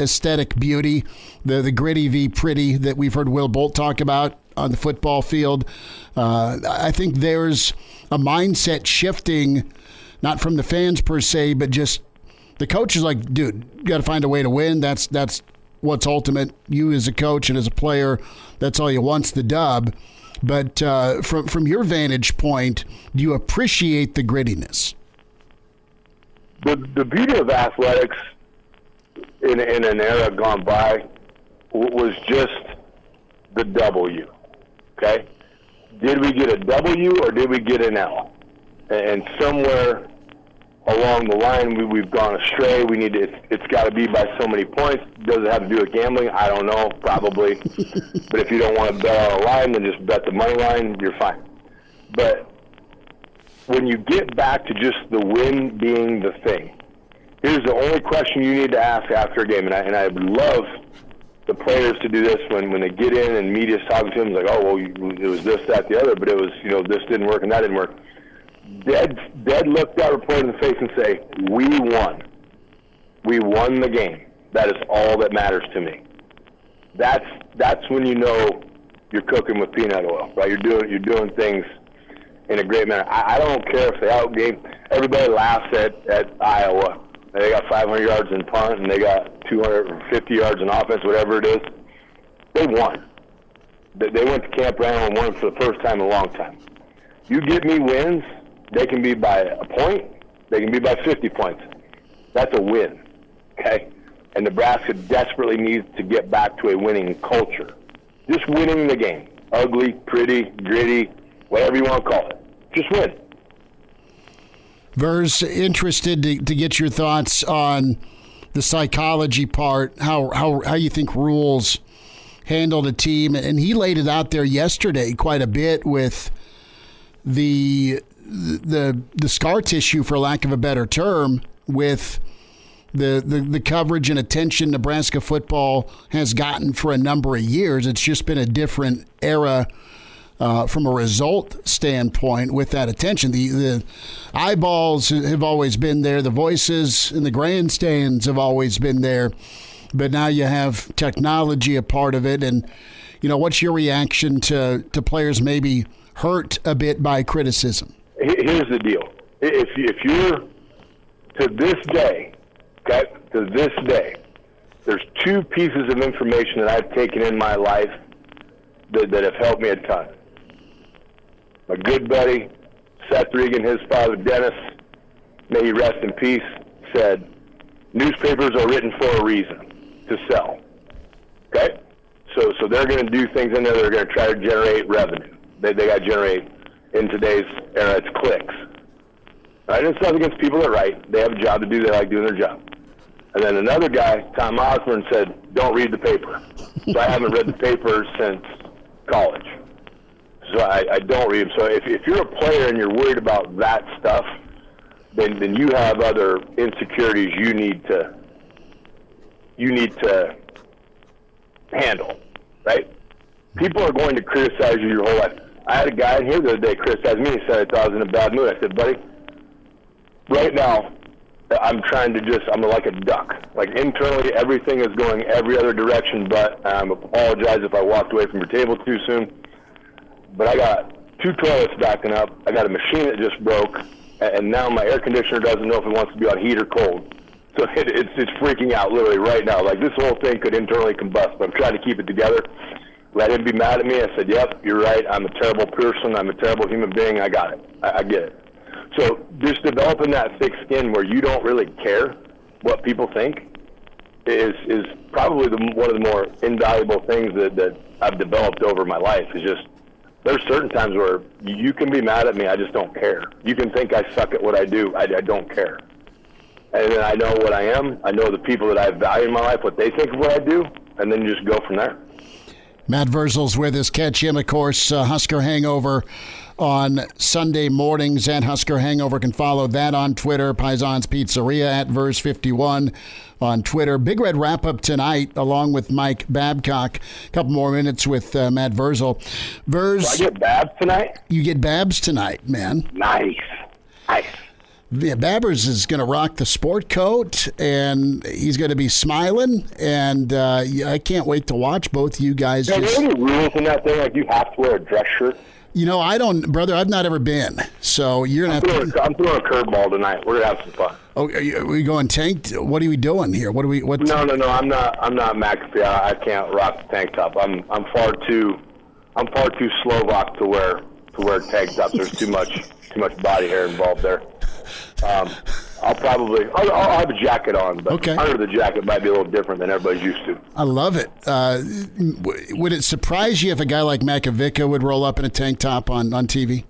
aesthetic beauty, the gritty v pretty that we've heard Will Bolt talk about on the football field? I think there's a mindset shifting, not from the fans per se, but just the coach is like, dude, you got to find a way to win. That's what's ultimate. You as a coach and as a player, that's all you want's the dub. But from your vantage point, do you appreciate the grittiness? The beauty of athletics in an era gone by was just the W, okay? Did we get a W or did we get an L? And somewhere along the line we've gone astray. We need to, it's got to be by so many points. Does it have to do with gambling? I don't know, probably. But if you don't want to bet on a line, then just bet the money line. You're fine. But when you get back to just the win being the thing, here's the only question you need to ask after a game, and I would love the players to do this when they get in and media's talking to them, like, oh, well, it was this, that, the other, but it was, this didn't work and that didn't work. Dead look that report in the face and say, we won. We won the game. That is all that matters to me. That's when you know you're cooking with peanut oil, right? You're doing things in a great manner. I don't care if they outgame. Everybody laughs at Iowa. They got 500 yards in punt, and they got 250 yards in offense, whatever it is. They won. They went to Camp Randall and won for the first time in a long time. You give me wins, they can be by a point, they can be by 50 points. That's a win, okay? And Nebraska desperately needs to get back to a winning culture. Just winning the game. Ugly, pretty, gritty, whatever you want to call it. Just win. Verz, interested to get your thoughts on the psychology part, how you think Rhule's handled a team, and he laid it out there yesterday quite a bit with the scar tissue, for lack of a better term, with the coverage and attention Nebraska football has gotten for a number of years. It's just been a different era from a result standpoint with that attention. The eyeballs have always been there. The voices in the grandstands have always been there. But now you have technology a part of it. And, what's your reaction to players maybe hurt a bit by criticism? Here's the deal. If you're, to this day, there's two pieces of information that I've taken in my life that have helped me a ton. My good buddy, Seth Regan, his father, Dennis, may he rest in peace, said, newspapers are written for a reason, to sell. Okay? So they're going to do things in there that are going to try to generate revenue. They got to generate, in today's era, it's clicks. Right? And it's not against people that write. They have a job to do. They like doing their job. And then another guy, Tom Osborne, said, don't read the paper. So I haven't read the paper since college. So I don't read them. So if you're a player and you're worried about that stuff, then you have other insecurities you need to handle, right? People are going to criticize you your whole life. I had a guy in here the other day criticize me. He said I thought I was in a bad mood. I said, buddy, right now I'm like a duck. Like internally everything is going every other direction, but I apologize if I walked away from your table too soon. But I got 2 toilets backing up. I got a machine that just broke, and now my air conditioner doesn't know if it wants to be on heat or cold. So it's freaking out literally right now. Like this whole thing could internally combust, but I'm trying to keep it together. Let him be mad at me. I said, yep, you're right. I'm a terrible person. I'm a terrible human being. I got it. I get it. So just developing that thick skin where you don't really care what people think is probably one of the more invaluable things that I've developed over my life. Is just there's certain times where you can be mad at me. I just don't care. You can think I suck at what I do. I don't care. And then I know what I am. I know the people that I value in my life, what they think of what I do, and then just go from there. Matt Vrzal's with us. Catch him, of course, Husker Hangover on Sunday mornings at Husker Hangover. Can follow that on Twitter. Paisan's Pizzeria at Verz51 on Twitter. Big Red wrap-up tonight along with Mike Babcock. A couple more minutes with Matt Vrzal. Verz, do I get Babs tonight? You get Babs tonight, man. Nice. Yeah, Babbers is going to rock the sport coat, and he's going to be smiling, and I can't wait to watch both you guys. Are there any rules in that thing? Like you have to wear a dress shirt? I don't, brother. I've not ever been, so you're going to have to. I'm throwing a curveball tonight. We're going to have some fun. Oh, are we going tank? What are we doing here? What? No. I'm not McAfee. I can't rock the tank top. I'm far too Slovak to wear tank tops. There's too much body hair involved there. I'll have a jacket on, but under the jacket might be a little different than everybody's used to. I love it. Would it surprise you if a guy like Makovica would roll up in a tank top on TV?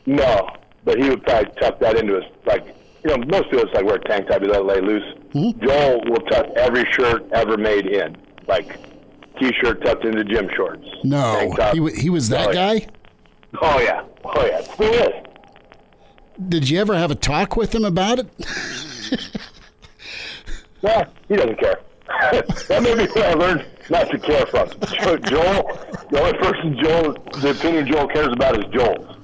No, but he would probably tuck that into his, like, most people it's like wear a tank top, you let it lay loose. Mm-hmm. Joel will tuck every shirt ever made in, like T-shirt tucked into gym shorts. No, he was that guy? Oh, yeah. Still is. Did you ever have a talk with him about it? No, he doesn't care. That may be what I learned not to care from. Joel, the only person the opinion Joel cares about is Joel's.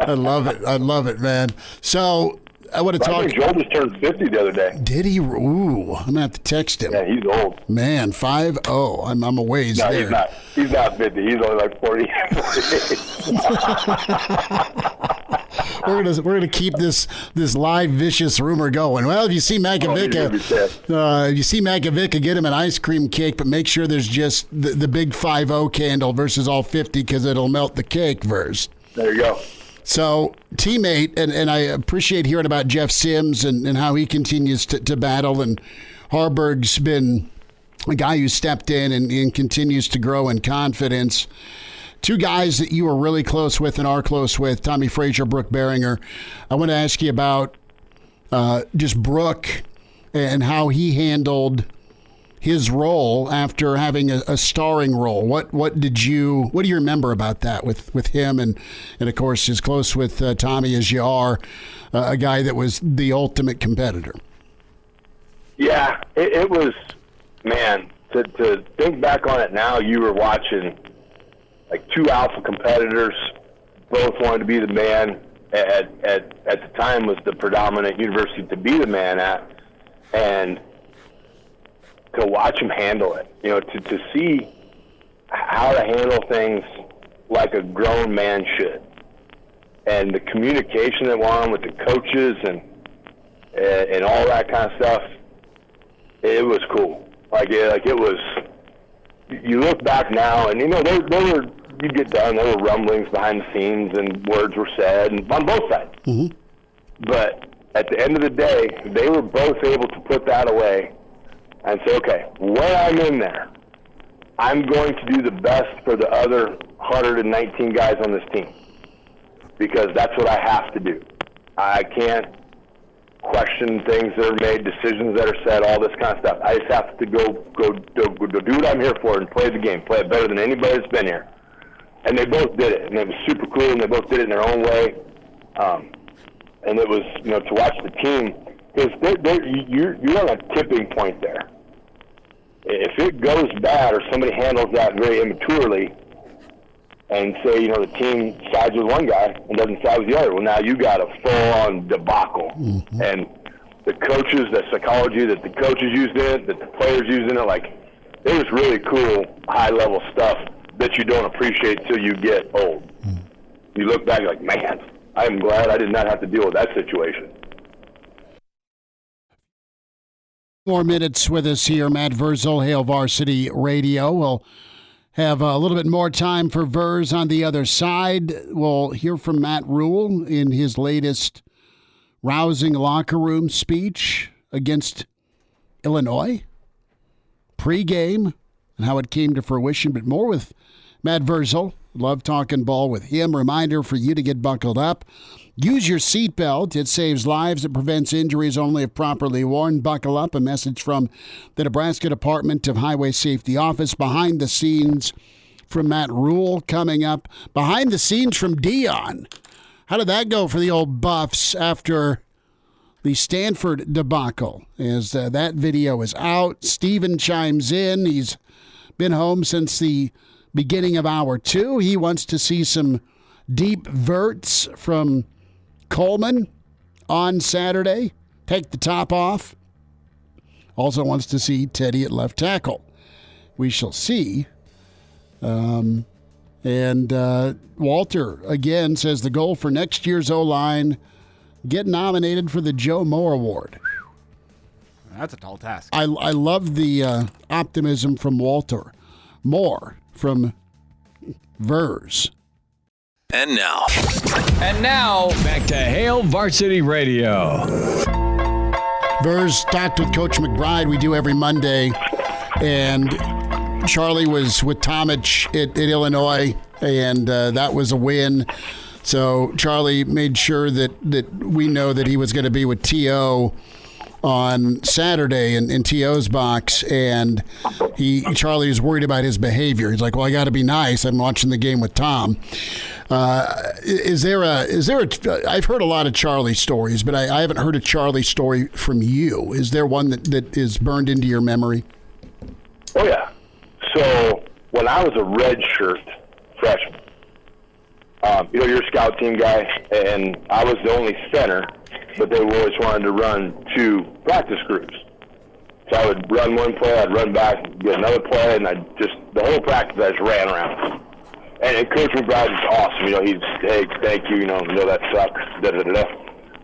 I love it, man. So I want to talk. I think Joel just turned 50 the other day. Did he? Ooh, I'm gonna have to text him. Yeah, he's old. Man, 5-0. I'm a ways there. No, he's not 50. He's only like 40. We're gonna keep this live vicious rumor going. Well, if you see Makovica, get him an ice cream cake, but make sure there's just the big 5-0 candle versus all 50 because it'll melt the cake verse. There you go. So, teammate, and I appreciate hearing about Jeff Sims and how he continues to battle. And Harburg's been a guy who stepped in and continues to grow in confidence. Two guys that you are really close with and are close with, Tommy Frazier, Brooke Behringer. I want to ask you about just Brooke and how he handled his role after having a starring role. What do you remember about that with him and of course as close with Tommy as you are, a guy that was the ultimate competitor? Yeah, it was, man, to think back on it now, you were watching like two alpha competitors, both wanted to be the man at the time was the predominant university to be the man at, and to watch him handle it, to see how to handle things like a grown man should, and the communication that went on with the coaches and all that kind of stuff, it was cool. It was. You look back now, and there were. You get done. There were rumblings behind the scenes, and words were said, and on both sides. Mm-hmm. But at the end of the day, they were both able to put that away and say, okay, when I'm in there, I'm going to do the best for the other 119 guys on this team because that's what I have to do. I can't question things that are made, decisions that are said, all this kind of stuff. I just have to go do what I'm here for and play the game, play it better than anybody that's been here. And they both did it, and it was super cool, and they both did it in their own way. And it was, to watch the team, because you're on a tipping point there. If it goes bad or somebody handles that very immaturely and say, the team sides with one guy and doesn't side with the other, well, now you got a full-on debacle. Mm-hmm. And the coaches, the psychology that the coaches used in it, that the players used in it, it was really cool, high-level stuff that you don't appreciate till you get old. Mm. You look back, you're like, man, I'm glad I did not have to deal with that situation. More minutes with us here, Matt Vrzal, Hail Varsity Radio. We'll have a little bit more time for Verz on the other side. We'll hear from Matt Rhule in his latest rousing locker room speech against Illinois, pregame, and how it came to fruition, but more with Matt Vrzal. Love talking ball with him. Reminder for you to get buckled up. Use your seatbelt. It saves lives. It prevents injuries only if properly worn. Buckle up. A message from the Nebraska Department of Highway Safety Office. Behind the scenes from Matt Rhule coming up. Behind the scenes from Dion. How did that go for the old Buffs after the Stanford debacle? As that video is out, Steven chimes in. He's been home since the beginning of hour 2. He wants to see some deep verts from Coleman on Saturday. Take the top off. Also wants to see Teddy at left tackle. We shall see. And Walter, again, says the goal for next year's O-line, get nominated for the Joe Moore Award. That's a tall task. I love the optimism from Walter. More from Verz. And now, back to Hail Varsity Radio. Verz talked with Coach McBride. We do every Monday. And Charlie was with Tomich at Illinois, and that was a win. So Charlie made sure that we know that he was going to be with T.O. on Saturday in T.O.'s box, and Charlie was worried about his behavior. He's like, well, I got to be nice. I'm watching the game with Tom. Is there a I've heard a lot of Charlie stories, but I haven't heard a Charlie story from you. Is there one that is burned into your memory? Oh, yeah. So when I was a redshirt freshman, you're a scout team guy, and I was the only center, but they always wanted to run 2 practice groups. So I would run one play, I'd run back, get another play, and the whole practice I just ran around. And Coach McBride is awesome. He's, hey, thank you, that sucks, da-da-da-da.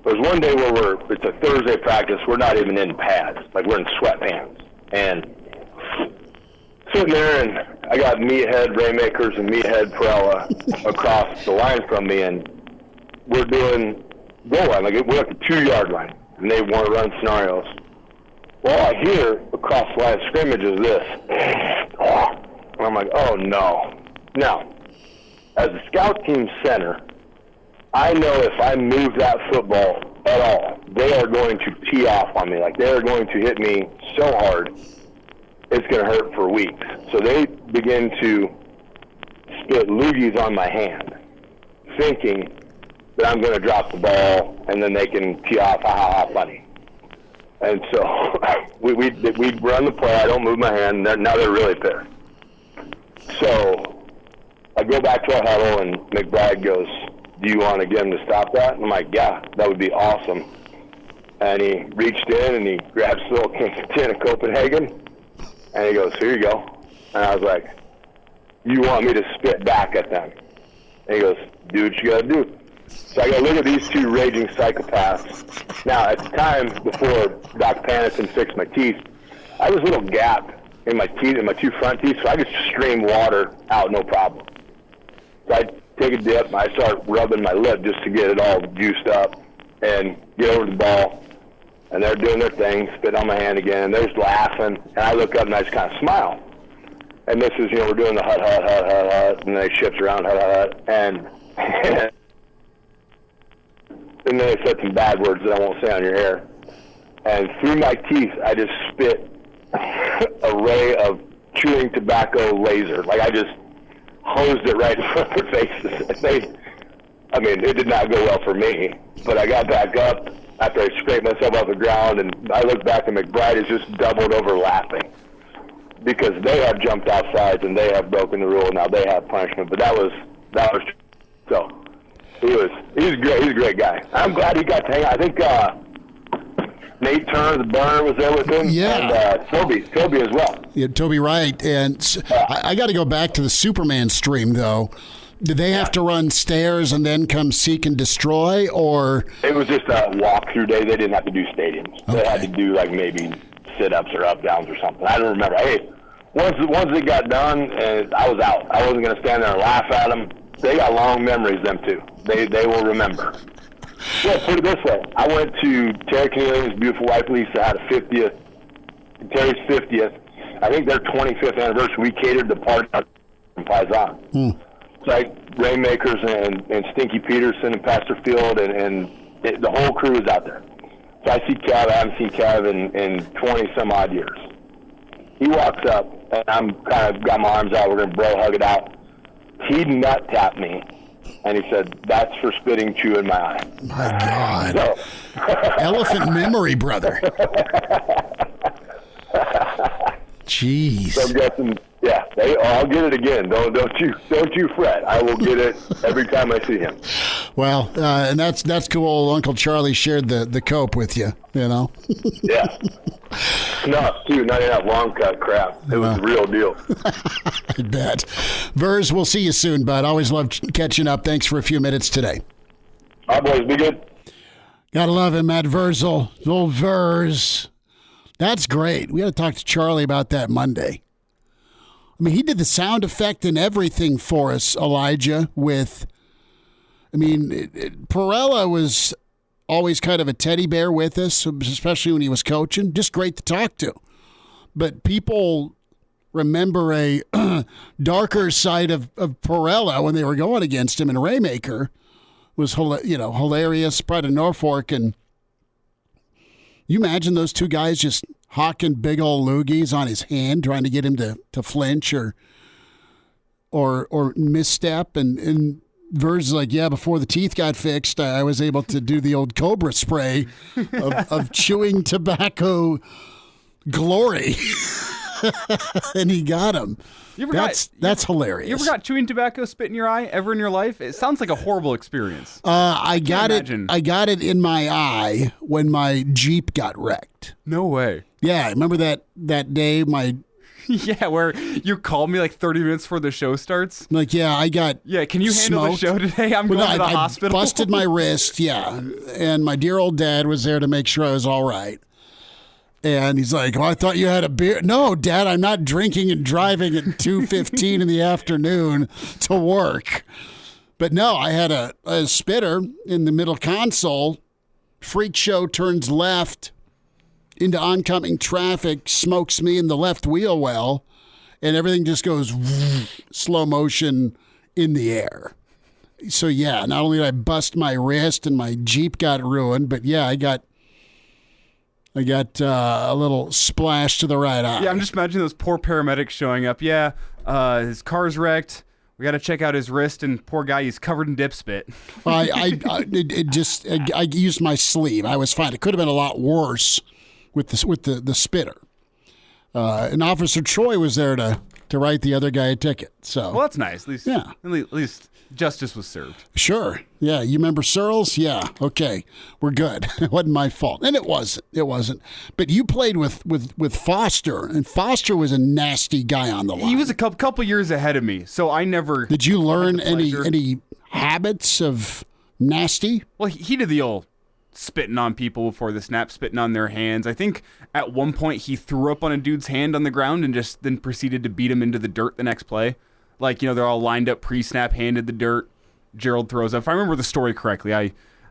There was one day where it's a Thursday practice, we're not even in pads, like we're in sweatpants. And sitting there, and I got meathead Raymakers and meathead Perella across the line from me, and we're doing goal line, like we're at the 2-yard line, and they want to run scenarios. Well, all I hear across the line of scrimmage is this. And I'm like, oh, no. Now, as a scout team center, I know if I move that football at all, they are going to tee off on me. Like, they are going to hit me so hard, it's going to hurt for weeks. So they begin to spit loogies on my hand, thinking that I'm going to drop the ball, and then they can tee off, ha, funny. And so we run the play. I don't move my hand. Now they're really pissed. So I go back to our huddle, and McBride goes, do you want to get him to stop that? And I'm like, yeah, that would be awesome. And he reached in, and he grabs the little tin of Copenhagen, and he goes, here you go. And I was like, you want me to spit back at them? And he goes, do what you got to do. So I go, look at these 2 raging psychopaths. Now, at the time, before Doc Panison fixed my teeth, I had this little gap in my teeth, in my 2 front teeth, so I could stream water out, no problem. So I take a dip, and I start rubbing my lip just to get it all juiced up and get over the ball. And they're doing their thing, spit on my hand again, and they're just laughing. And I look up, and I just kind of smile. And this is, we're doing the hut, and then they shifts around, hut, and and then they said some bad words that I won't say on your air. And through my teeth, I just spit a ray of chewing tobacco laser. Like, I just hosed it right in front of their faces. It did not go well for me. But I got back up after I scraped myself off the ground, and I looked back, and McBride is just doubled over laughing. Because they have jumped outside, and they have broken the rule, now they have punishment. But that was so. He's great. He's a great guy. I'm glad he got to hang out. I think Nate Turner, the burner, was there with him. Yeah. And Toby as well. Yeah, Toby Wright. And I got to go back to the Superman stream, though. Did they have to run stairs and then come seek and destroy, or? It was just a walk-through day. They didn't have to do stadiums. Okay. They had to do, maybe sit-ups or up-downs or something. I don't remember. Hey, once it got done, and I was out. I wasn't going to stand there and laugh at them. They got long memories, them two. They will remember. Well, put it this way. I went to Terry Keeling's beautiful wife, Lisa, had a 50th. Terry's 50th. I think their 25th anniversary. We catered the party in Paisan. It's like Rainmakers and Stinky Peterson and Pastor Field, and the whole crew is out there. So I see Cav. I haven't seen Cav in 20-some-odd years. He walks up, and I'm kind of got my arms out. We're going to bro hug it out. He nut tapped me, and he said, "That's for spitting chew in my eye." My God. Elephant memory, brother. Jeez. So I'm guessing, yeah, I'll get it again. Don't you fret. I will get it every time I see him. Well, and that's cool. Uncle Charlie shared the cope with you, you know? Yeah. Snuff, too. Not that long cut crap. It was the real deal. I bet. Verz, we'll see you soon, bud. Always love catching up. Thanks for a few minutes today. All right, boys. Be good. Gotta love him, Matt Vrzal. Old Verz. That's great. We got to talk to Charlie about that Monday. I mean, he did the sound effect and everything for us, Elijah, Perella was always kind of a teddy bear with us, especially when he was coaching. Just great to talk to. But people remember a darker side of Perella when they were going against him in Raymaker. was hilarious. Pride of Norfolk, and you imagine those two guys just hawking big old loogies on his hand, trying to get him to flinch or misstep, and Ver's like, yeah, before the teeth got fixed, I was able to do the old Cobra spray of chewing tobacco glory. And he got him. That's hilarious. You ever got chewing tobacco spit in your eye ever in your life? It sounds like a horrible experience. I got it in my eye when my Jeep got wrecked. No way. Yeah, remember that day yeah, where you called me like 30 minutes before the show starts? Like, yeah, I got Yeah, can you handle the show today? I'm going to the hospital. I busted my wrist, yeah. And my dear old dad was there to make sure I was all right. And he's like, I thought you had a beer. No, Dad, I'm not drinking and driving at 2:15 in the afternoon to work. But no, I had a spitter in the middle console. Freak show turns left into oncoming traffic, smokes me in the left wheel well, and everything just goes slow motion in the air. So, yeah, not only did I bust my wrist and my Jeep got ruined, but, yeah, I got a little splash to the right eye. Yeah, I'm just imagining those poor paramedics showing up. Yeah, his car's wrecked. We got to check out his wrist, and poor guy, he's covered in dip spit. I used my sleeve. I was fine. It could have been a lot worse with the spitter. And Officer Troy was there to write the other guy a ticket. So well, that's nice. At least, yeah. At least justice was served. Sure. Yeah. You remember Searles? Yeah. Okay. We're good. It wasn't my fault. And it wasn't. But you played with Foster, and Foster was a nasty guy on the line. He was a couple years ahead of me, so I never... Did you learn any habits of nasty? Well, he did the old spitting on people before the snap, spitting on their hands. I think at one point he threw up on a dude's hand on the ground and just then proceeded to beat him into the dirt the next play. Like, they're all lined up pre-snap, handed the dirt. Gerald throws up. If I remember the story correctly,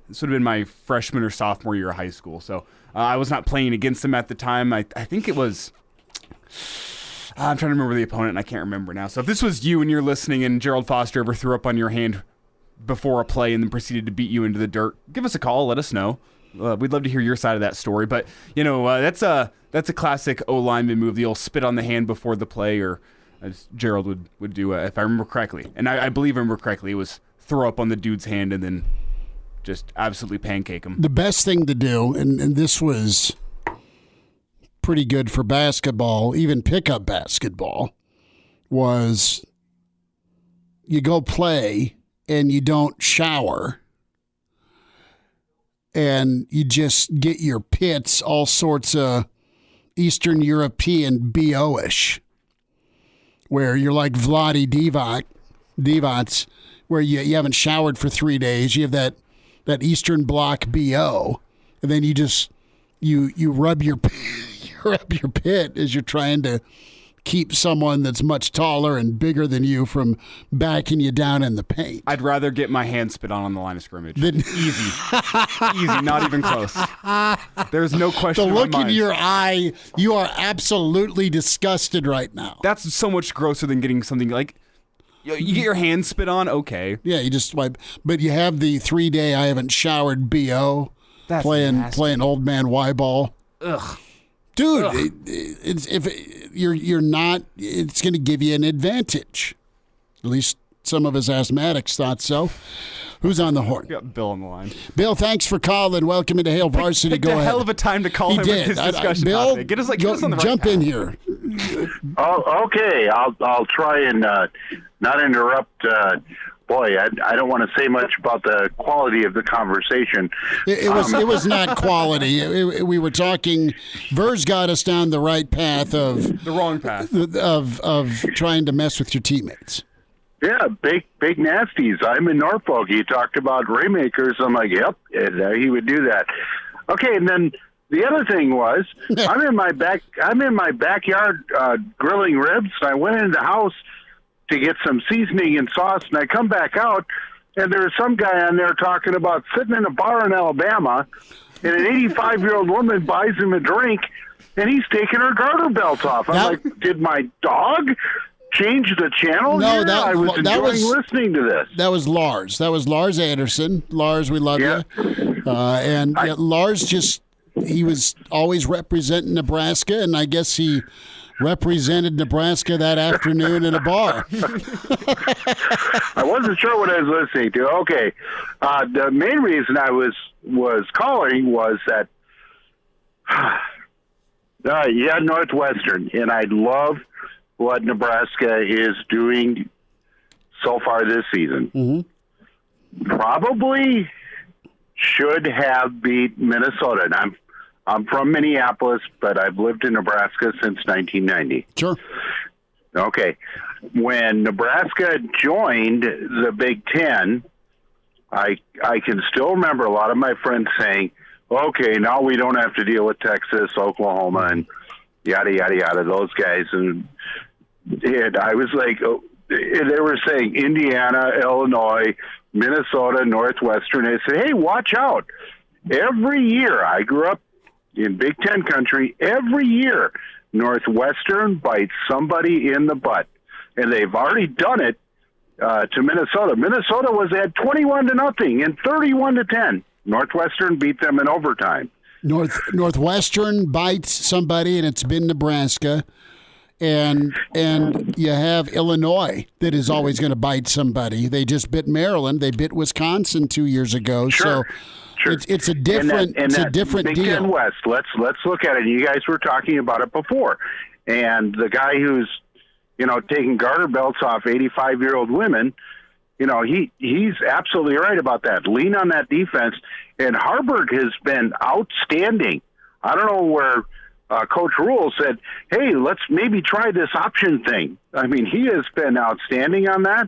this would have been my freshman or sophomore year of high school. So I was not playing against him at the time. I think it was... I'm trying to remember the opponent, and I can't remember now. So if this was you and you're listening and Gerald Foster ever threw up on your hand before a play and then proceeded to beat you into the dirt, give us a call. Let us know. We'd love to hear your side of that story. But, that's a classic O-lineman move, the old spit on the hand before the play, or... as Gerald would do, if I remember correctly. And I believe I remember correctly, it was throw up on the dude's hand and then just absolutely pancake him. The best thing to do, and this was pretty good for basketball, even pickup basketball, was you go play and you don't shower and you just get your pits all sorts of Eastern European BO-ish. Where you're like Vlade Divac, where you haven't showered for 3 days. You have that Eastern Bloc BO, and then you just you rub your pit as you're trying to keep someone that's much taller and bigger than you from backing you down in the paint. I'd rather get my hand spit on the line of scrimmage. Easy, not even close. There's no question. The look in your eye, you are absolutely disgusted right now. That's so much grosser than getting something like you get your hand spit on. Okay, yeah, you just wipe, but you have the 3-day I haven't showered BO. That's playing old man Y ball. Ugh. Dude, you're not, it's going to give you an advantage. At least some of his asthmatics thought so. Who's on the horn? We got Bill on the line. Bill, thanks for calling. Welcome into Hail Varsity. Go ahead. A hell of a time to call him with this discussion Bill, topic. Get us on the right jump path. in here. Oh, okay. I'll try and not interrupt. Boy, I don't want to say much about the quality of the conversation. It was not quality. We were talking. Ver's got us down the right path of the wrong path of trying to mess with your teammates. Yeah, big nasties. I'm in Norfolk. You talked about Raymakers. I'm like, yep, he would do that. Okay, and then the other thing was, I'm in my backyard grilling ribs. I went in the house to get some seasoning and sauce, and I come back out, and there's some guy on there talking about sitting in a bar in Alabama, and an 85-year-old woman buys him a drink, and he's taking her garter belt off. I'm like, did my dog changed the channel No, here? I was enjoying listening to this. That was Lars. That was Lars Anderson. Lars, we love you. Lars he was always representing Nebraska, and I guess he represented Nebraska that afternoon in a bar. I wasn't sure what I was listening to. Okay. The main reason I was calling was that, Northwestern, and I love what Nebraska is doing so far this season. Mm-hmm. Probably should have beat Minnesota. And I'm from Minneapolis, but I've lived in Nebraska since 1990. Sure. Okay. When Nebraska joined the Big Ten, I can still remember a lot of my friends saying, okay, now we don't have to deal with Texas, Oklahoma, and yada, yada, yada, those guys. And I was like, they were saying Indiana, Illinois, Minnesota, Northwestern. They said, hey, watch out. Every year, I grew up in Big Ten country, every year, Northwestern bites somebody in the butt. And they've already done it to Minnesota. Minnesota was at 21-0 and 31-10. Northwestern beat them in overtime. Northwestern bites somebody, and it's been Nebraska. And you have Illinois that is always going to bite somebody. They just bit Maryland. They bit Wisconsin 2 years ago. Sure. So it's a different Big deal. Ten West. Let's look at it. You guys were talking about it before, and the guy who's taking garter belts off 85-year-old women. He's absolutely right about that. Lean on that defense, and Harburg has been outstanding. I don't know where Coach Rhule said, hey, let's maybe try this option thing. I mean, he has been outstanding on that.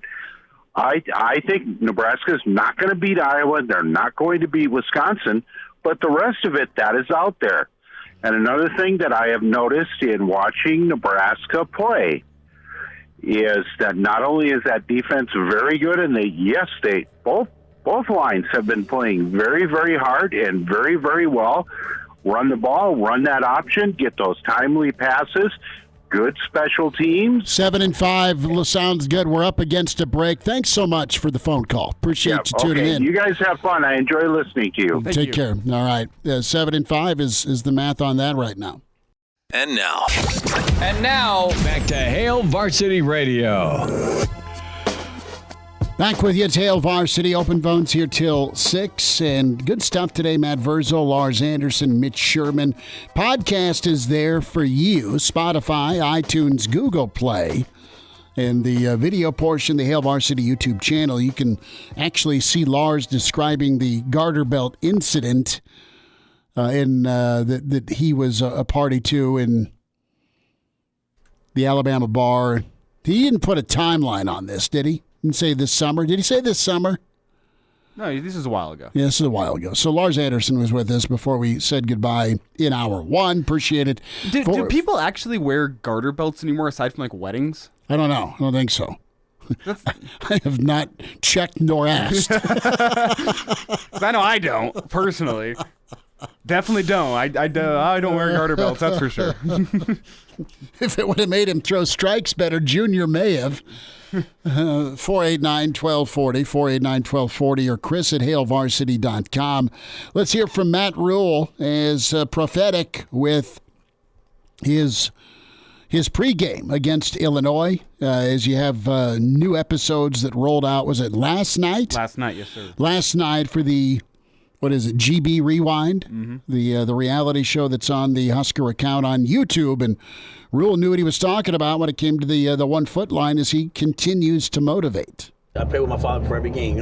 I think Nebraska's not going to beat Iowa. They're not going to beat Wisconsin, but the rest of it, that is out there. And another thing that I have noticed in watching Nebraska play is that not only is that defense very good, and both lines have been playing very, very hard and very, very well. Run the ball, run that option, get those timely passes, good special teams. 7-5 sounds good. We're up against a break. Thanks so much for the phone call. Appreciate you tuning in. You guys have fun. I enjoy listening to you. Take care. All right. 7-5 is the math on that right now. And now, back to Hail Varsity Radio. Back with you. It's Hail Varsity. Open phones here till 6. And good stuff today. Matt Vrzal, Lars Anderson, Mitch Sherman. Podcast is there for you. Spotify, iTunes, Google Play. And the video portion, the Hail Varsity YouTube channel, you can actually see Lars describing the garter belt incident that he was a party to in the Alabama bar. He didn't put a timeline on this, did he? Didn't say this summer. Did he say this summer? No, this is a while ago. Yeah, this is a while ago. So Lars Anderson was with us before we said goodbye in hour one. Appreciate it. Do people actually wear garter belts anymore aside from like weddings? I don't know. I don't think so. I have not checked nor asked. I know I don't, personally. Definitely don't. I don't wear garter belts, that's for sure. If it would have made him throw strikes better, Junior may have. 489-1240, 489-1240, or Chris at HailVarsity.com. Let's hear from Matt Rhule as prophetic with his pregame against Illinois, as you have new episodes that rolled out. Was it last night? Last night, yes, sir. Last night for the, what is it, GB Rewind? Mm-hmm. The reality show that's on the Husker account on YouTube. And Rhule knew what he was talking about when it came to the 1 foot line as he continues to motivate. I pray with my father for every game.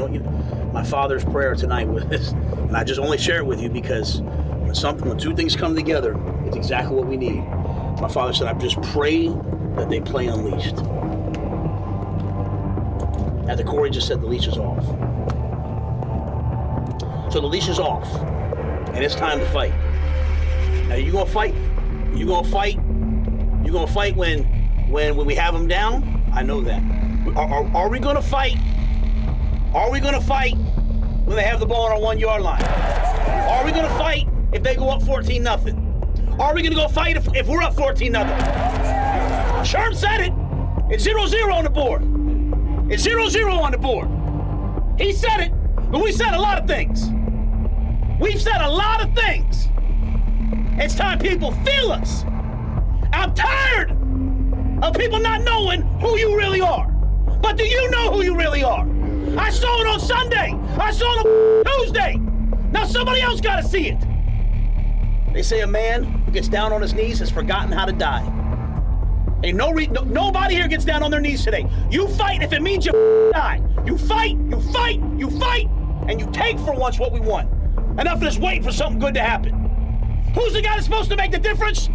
My father's prayer tonight was this, and I just only share it with you because when two things come together, it's exactly what we need. My father said, I just pray that they play unleashed. At Corey just said the leash is off. So the leash is off, and it's time to fight. Now, you gonna fight? You gonna fight? You gonna fight when we have them down? I know that. Are we gonna fight? Are we gonna fight when they have the ball on our 1 yard line? Are we gonna fight if they go up 14-0? Are we gonna go fight if we're up 14-0? Sherm said it. It's 0-0 on the board. It's 0-0 on the board. He said it, but we said a lot of things. We've said a lot of things. It's time people feel us. I'm tired of people not knowing who you really are. But do you know who you really are? I saw it on Sunday. I saw it on Tuesday. Now somebody else got to see it. They say a man who gets down on his knees has forgotten how to die. Ain't nobody here gets down on their knees today. You fight if it means you die. You fight, you fight, you fight, and you take for once what we want. Enough of this waiting for something good to happen. Who's the guy that's supposed to make the difference?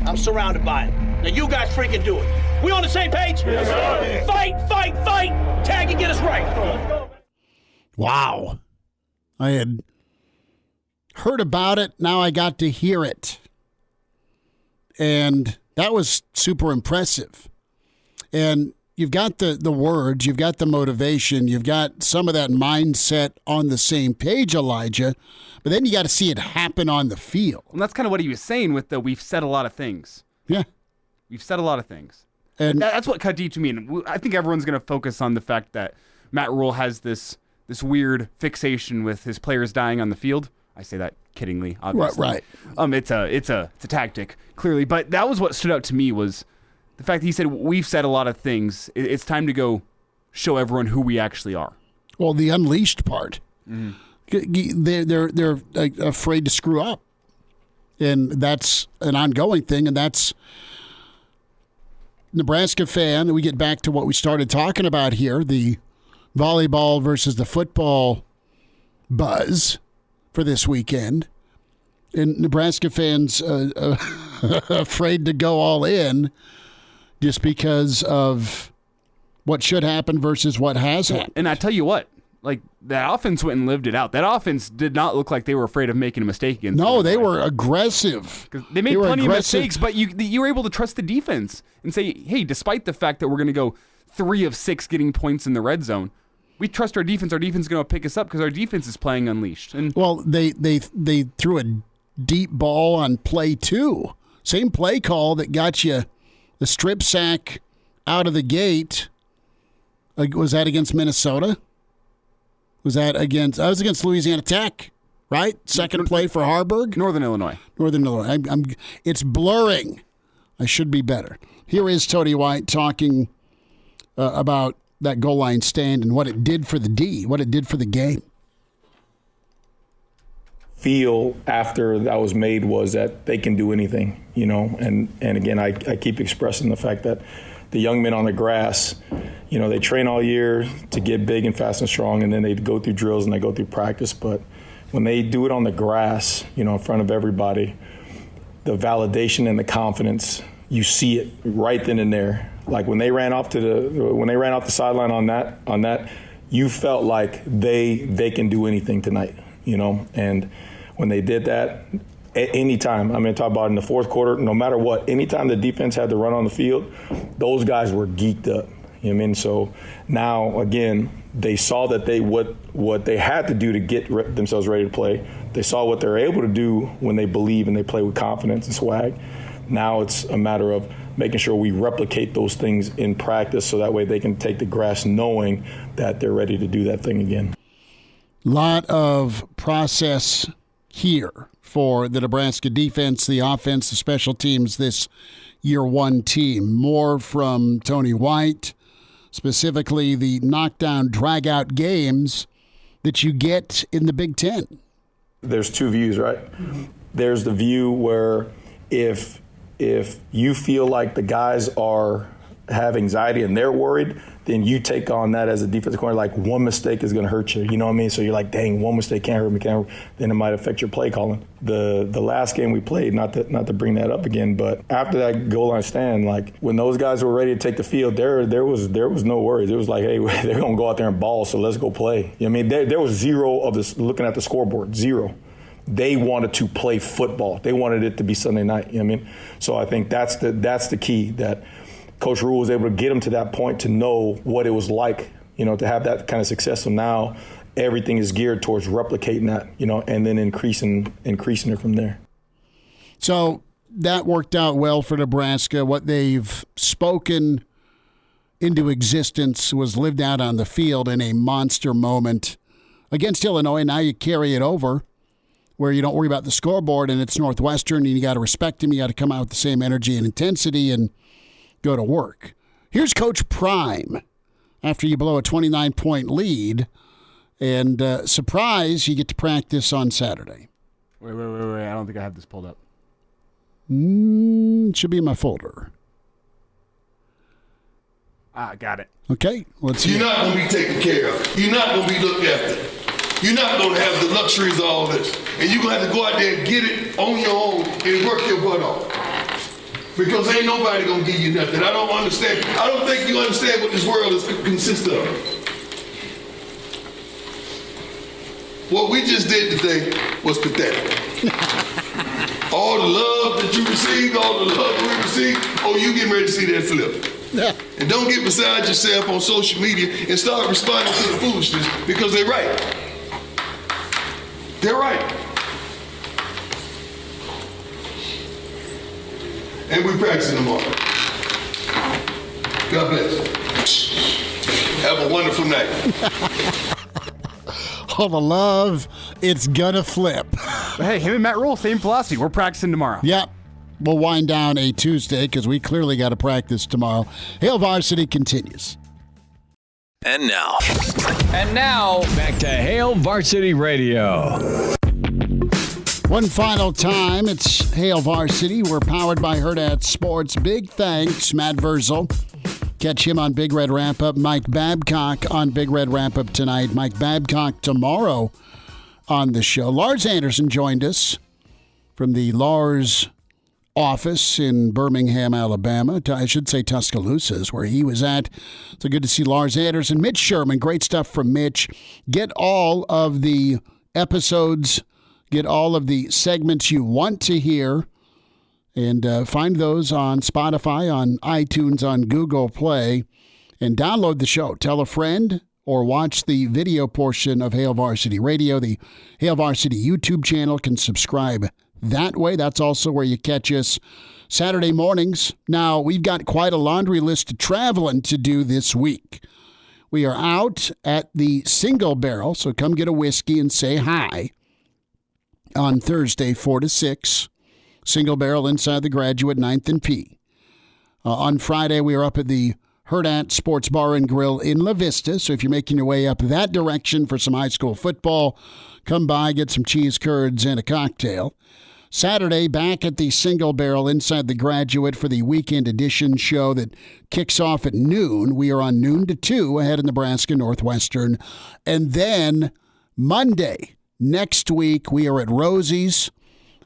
I'm surrounded by him. Now you guys freaking do it. We on the same page? Yes, sir. Fight, fight, fight. Tag and get us right. Let's go. Wow. I had heard about it. Now I got to hear it. And that was super impressive. And you've got the words, you've got the motivation, you've got some of that mindset on the same page, Elijah, but then you got to see it happen on the field. And that's kind of what he was saying with the we've said a lot of things. Yeah. We've said a lot of things. And that's what cut deep to me. And I think everyone's going to focus on the fact that Matt Rhule has this weird fixation with his players dying on the field. I say that kiddingly, obviously. Right. It's a tactic, clearly. But that was what stood out to me was the fact that he said, we've said a lot of things. It's time to go show everyone who we actually are. Well, the unleashed part. Mm-hmm. They're afraid to screw up. And that's an ongoing thing, and that's Nebraska fan. We get back to what we started talking about here, the volleyball versus the football buzz for this weekend. And Nebraska fans afraid to go all in just because of what should happen versus what has happened. And I tell you what, like, the offense went and lived it out. That offense did not look like they were afraid of making a mistake against them. No, they were aggressive. They made plenty of mistakes, but you were able to trust the defense and say, hey, despite the fact that we're going to go 3 of 6 getting points in the red zone, we trust our defense. Our defense is going to pick us up because our defense is playing unleashed. And well, they threw a deep ball on play 2. Same play call that got you the strip sack out of the gate. Was that against Minnesota? Was against Louisiana Tech, right? Second play for Harburg? Northern Illinois. It's blurring. I should be better. Here is Tony White talking about that goal line stand and what it did for the D, what it did for the game. Feel after that was made was that they can do anything, and again, I keep expressing the fact that the young men on the grass, they train all year to get big and fast and strong, and then they go through drills and they go through practice. But when they do it on the grass, in front of everybody, the validation and the confidence, you see it right then and there. Like when they ran off the sideline on that, you felt like they can do anything tonight, And when they did that, anytime, talk about in the fourth quarter, no matter what, anytime the defense had to run on the field, those guys were geeked up. So now, again, they saw that what they had to do to get themselves ready to play. They saw what they're able to do when they believe and they play with confidence and swag. Now it's a matter of making sure we replicate those things in practice so that way they can take the grass knowing that they're ready to do that thing again. Lot of process here for the Nebraska defense, the offense, the special teams, this year one team. More from Tony White, specifically the knockdown, drag-out games that you get in the Big Ten. There's 2 views, right? There's the view where if you feel like the guys have anxiety and they're worried, then you take on that as a defensive corner, like one mistake is going to hurt you. You know what I mean? So you're like, dang, one mistake can't hurt me, then it might affect your play calling. The last game we played, not to bring that up again, but after that goal line stand, like when those guys were ready to take the field, there was no worries. It was like, hey, they're going to go out there and ball, so let's go play. You know what I mean? There was zero of this looking at the scoreboard, zero. They wanted to play football. They wanted it to be Sunday night. You know what I mean? So I think that's the key, that Coach Rhule was able to get them to that point to know what it was like, to have that kind of success. So now everything is geared towards replicating that, and then increasing it from there. So that worked out well for Nebraska. What they've spoken into existence was lived out on the field in a monster moment against Illinois. Now you carry it over where you don't worry about the scoreboard, and it's Northwestern, and you got to respect them. You got to come out with the same energy and intensity and go to work. Here's Coach Prime after you blow a 29-point lead, and surprise, you get to practice on Saturday. Wait. I don't think I have this pulled up. It should be in my folder. Got it. Okay, let's see. You're not going to be taken care of. You're not going to be looked after. You're not going to have the luxuries of all this. And you're going to have to go out there and get it on your own and work your butt off. Because ain't nobody going to give you nothing. I don't understand. I don't think you understand what this world consists of. What we just did today was pathetic. All the love that you received, all the love that we received, you getting ready to see that flip. Yeah. And don't get beside yourself on social media and start responding to the foolishness because they're right. They're right. And we practicing tomorrow. God bless. Have a wonderful night. All the love, it's gonna flip. Hey, him and Matt Rhule, same philosophy. We're practicing tomorrow. Yep. We'll wind down a Tuesday because we clearly got to practice tomorrow. Hail Varsity continues. And now, back to Hail Varsity Radio. One final time, it's Hail Varsity. We're powered by Hurrdat Sports. Big thanks, Matt Vrzal. Catch him on Big Red Wrap-Up. Mike Babcock on Big Red Wrap-Up tonight. Mike Babcock tomorrow on the show. Lars Anderson joined us from the Lars office in Birmingham, Alabama. I should say Tuscaloosa is where he was at. So good to see Lars Anderson. Mitch Sherman, great stuff from Mitch. Get all of the episodes, get all of the segments you want to hear, and find those on Spotify, on iTunes, on Google Play, and download the show. Tell a friend or watch the video portion of Hail Varsity Radio. The Hail Varsity YouTube channel can subscribe that way. That's also where you catch us Saturday mornings. Now, we've got quite a laundry list of traveling to do this week. We are out at the Single Barrel, so come get a whiskey and say hi on Thursday, 4 to 6. Single Barrel inside the Graduate, 9th and P. On Friday, we are up at the Hurrdat Sports Bar and Grill in La Vista. So if you're making your way up that direction for some high school football, come by, get some cheese curds and a cocktail. Saturday, back at the Single Barrel inside the Graduate for the weekend edition show that kicks off at noon. We are on noon to 2 ahead of Nebraska Northwestern. And then Monday, next week, we are at Rosie's,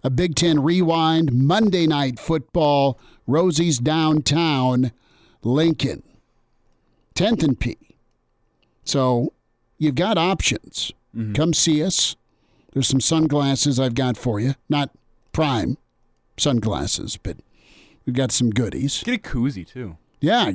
a Big Ten Rewind, Monday Night Football, Rosie's downtown, Lincoln, 10th and P. So you've got options. Mm-hmm. Come see us. There's some sunglasses I've got for you. Not prime sunglasses, but we've got some goodies. Get a koozie, too. Yeah,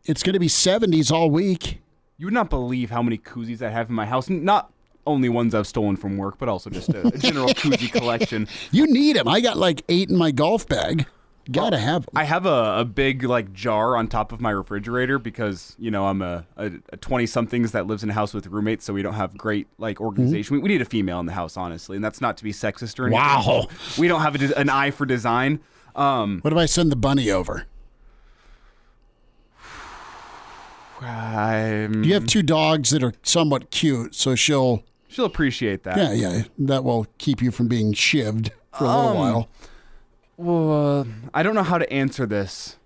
it's going to be 70s all week. You would not believe how many koozies I have in my house. Not only ones I've stolen from work, but also just a general koozie collection. You need them. I got like 8 in my golf bag. Gotta have them. I have a big jar on top of my refrigerator because, I'm a 20-somethings that lives in a house with roommates, so we don't have great organization. Mm-hmm. We need a female in the house, honestly, and that's not to be sexist or anything. Wow. We don't have an eye for design. What if I send the bunny over? You have 2 dogs that are somewhat cute, so she'll appreciate that. Yeah. That will keep you from being shivved for a little while. Well, I don't know how to answer this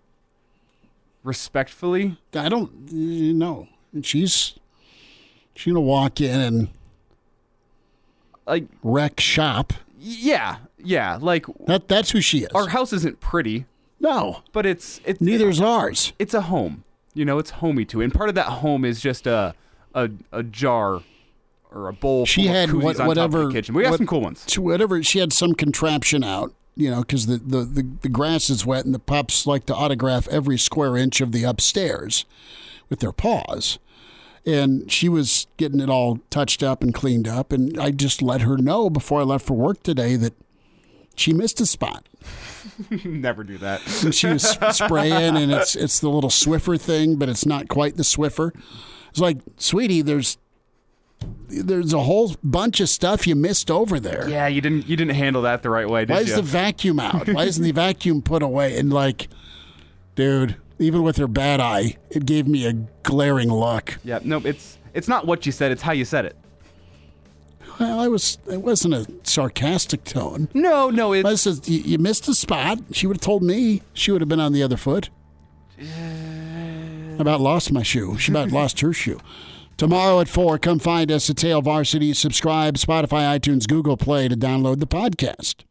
respectfully. I don't know. She's going to walk in and wreck shop. Yeah. That's who she is. Our house isn't pretty. No. But it's neither's ours. It's a home. It's homey to it. And part of that home is just a jar or a bowl she full had of koozies on top of the kitchen. We got some cool ones. Whatever, she had some contraption out. Because the grass is wet and the pups like to autograph every square inch of the upstairs with their paws. And she was getting it all touched up and cleaned up. And I just let her know before I left for work today that she missed a spot. Never do that. She was spraying, and it's the little Swiffer thing, but it's not quite the Swiffer. It's like, sweetie, there's a whole bunch of stuff you missed over there. Yeah, you didn't handle that the right way, did you? Why is the vacuum out? Why isn't the vacuum put away? And like, dude, even with her bad eye, it gave me a glaring look. Yeah, no, it's not what you said, it's how you said it. Well, it wasn't a sarcastic tone. No, it's... I said, you missed a spot. She would have told me. She would have been on the other foot. I about lost my shoe. She about lost her shoe. Tomorrow at 4, come find us at Hail Varsity. Subscribe, Spotify, iTunes, Google Play to download the podcast.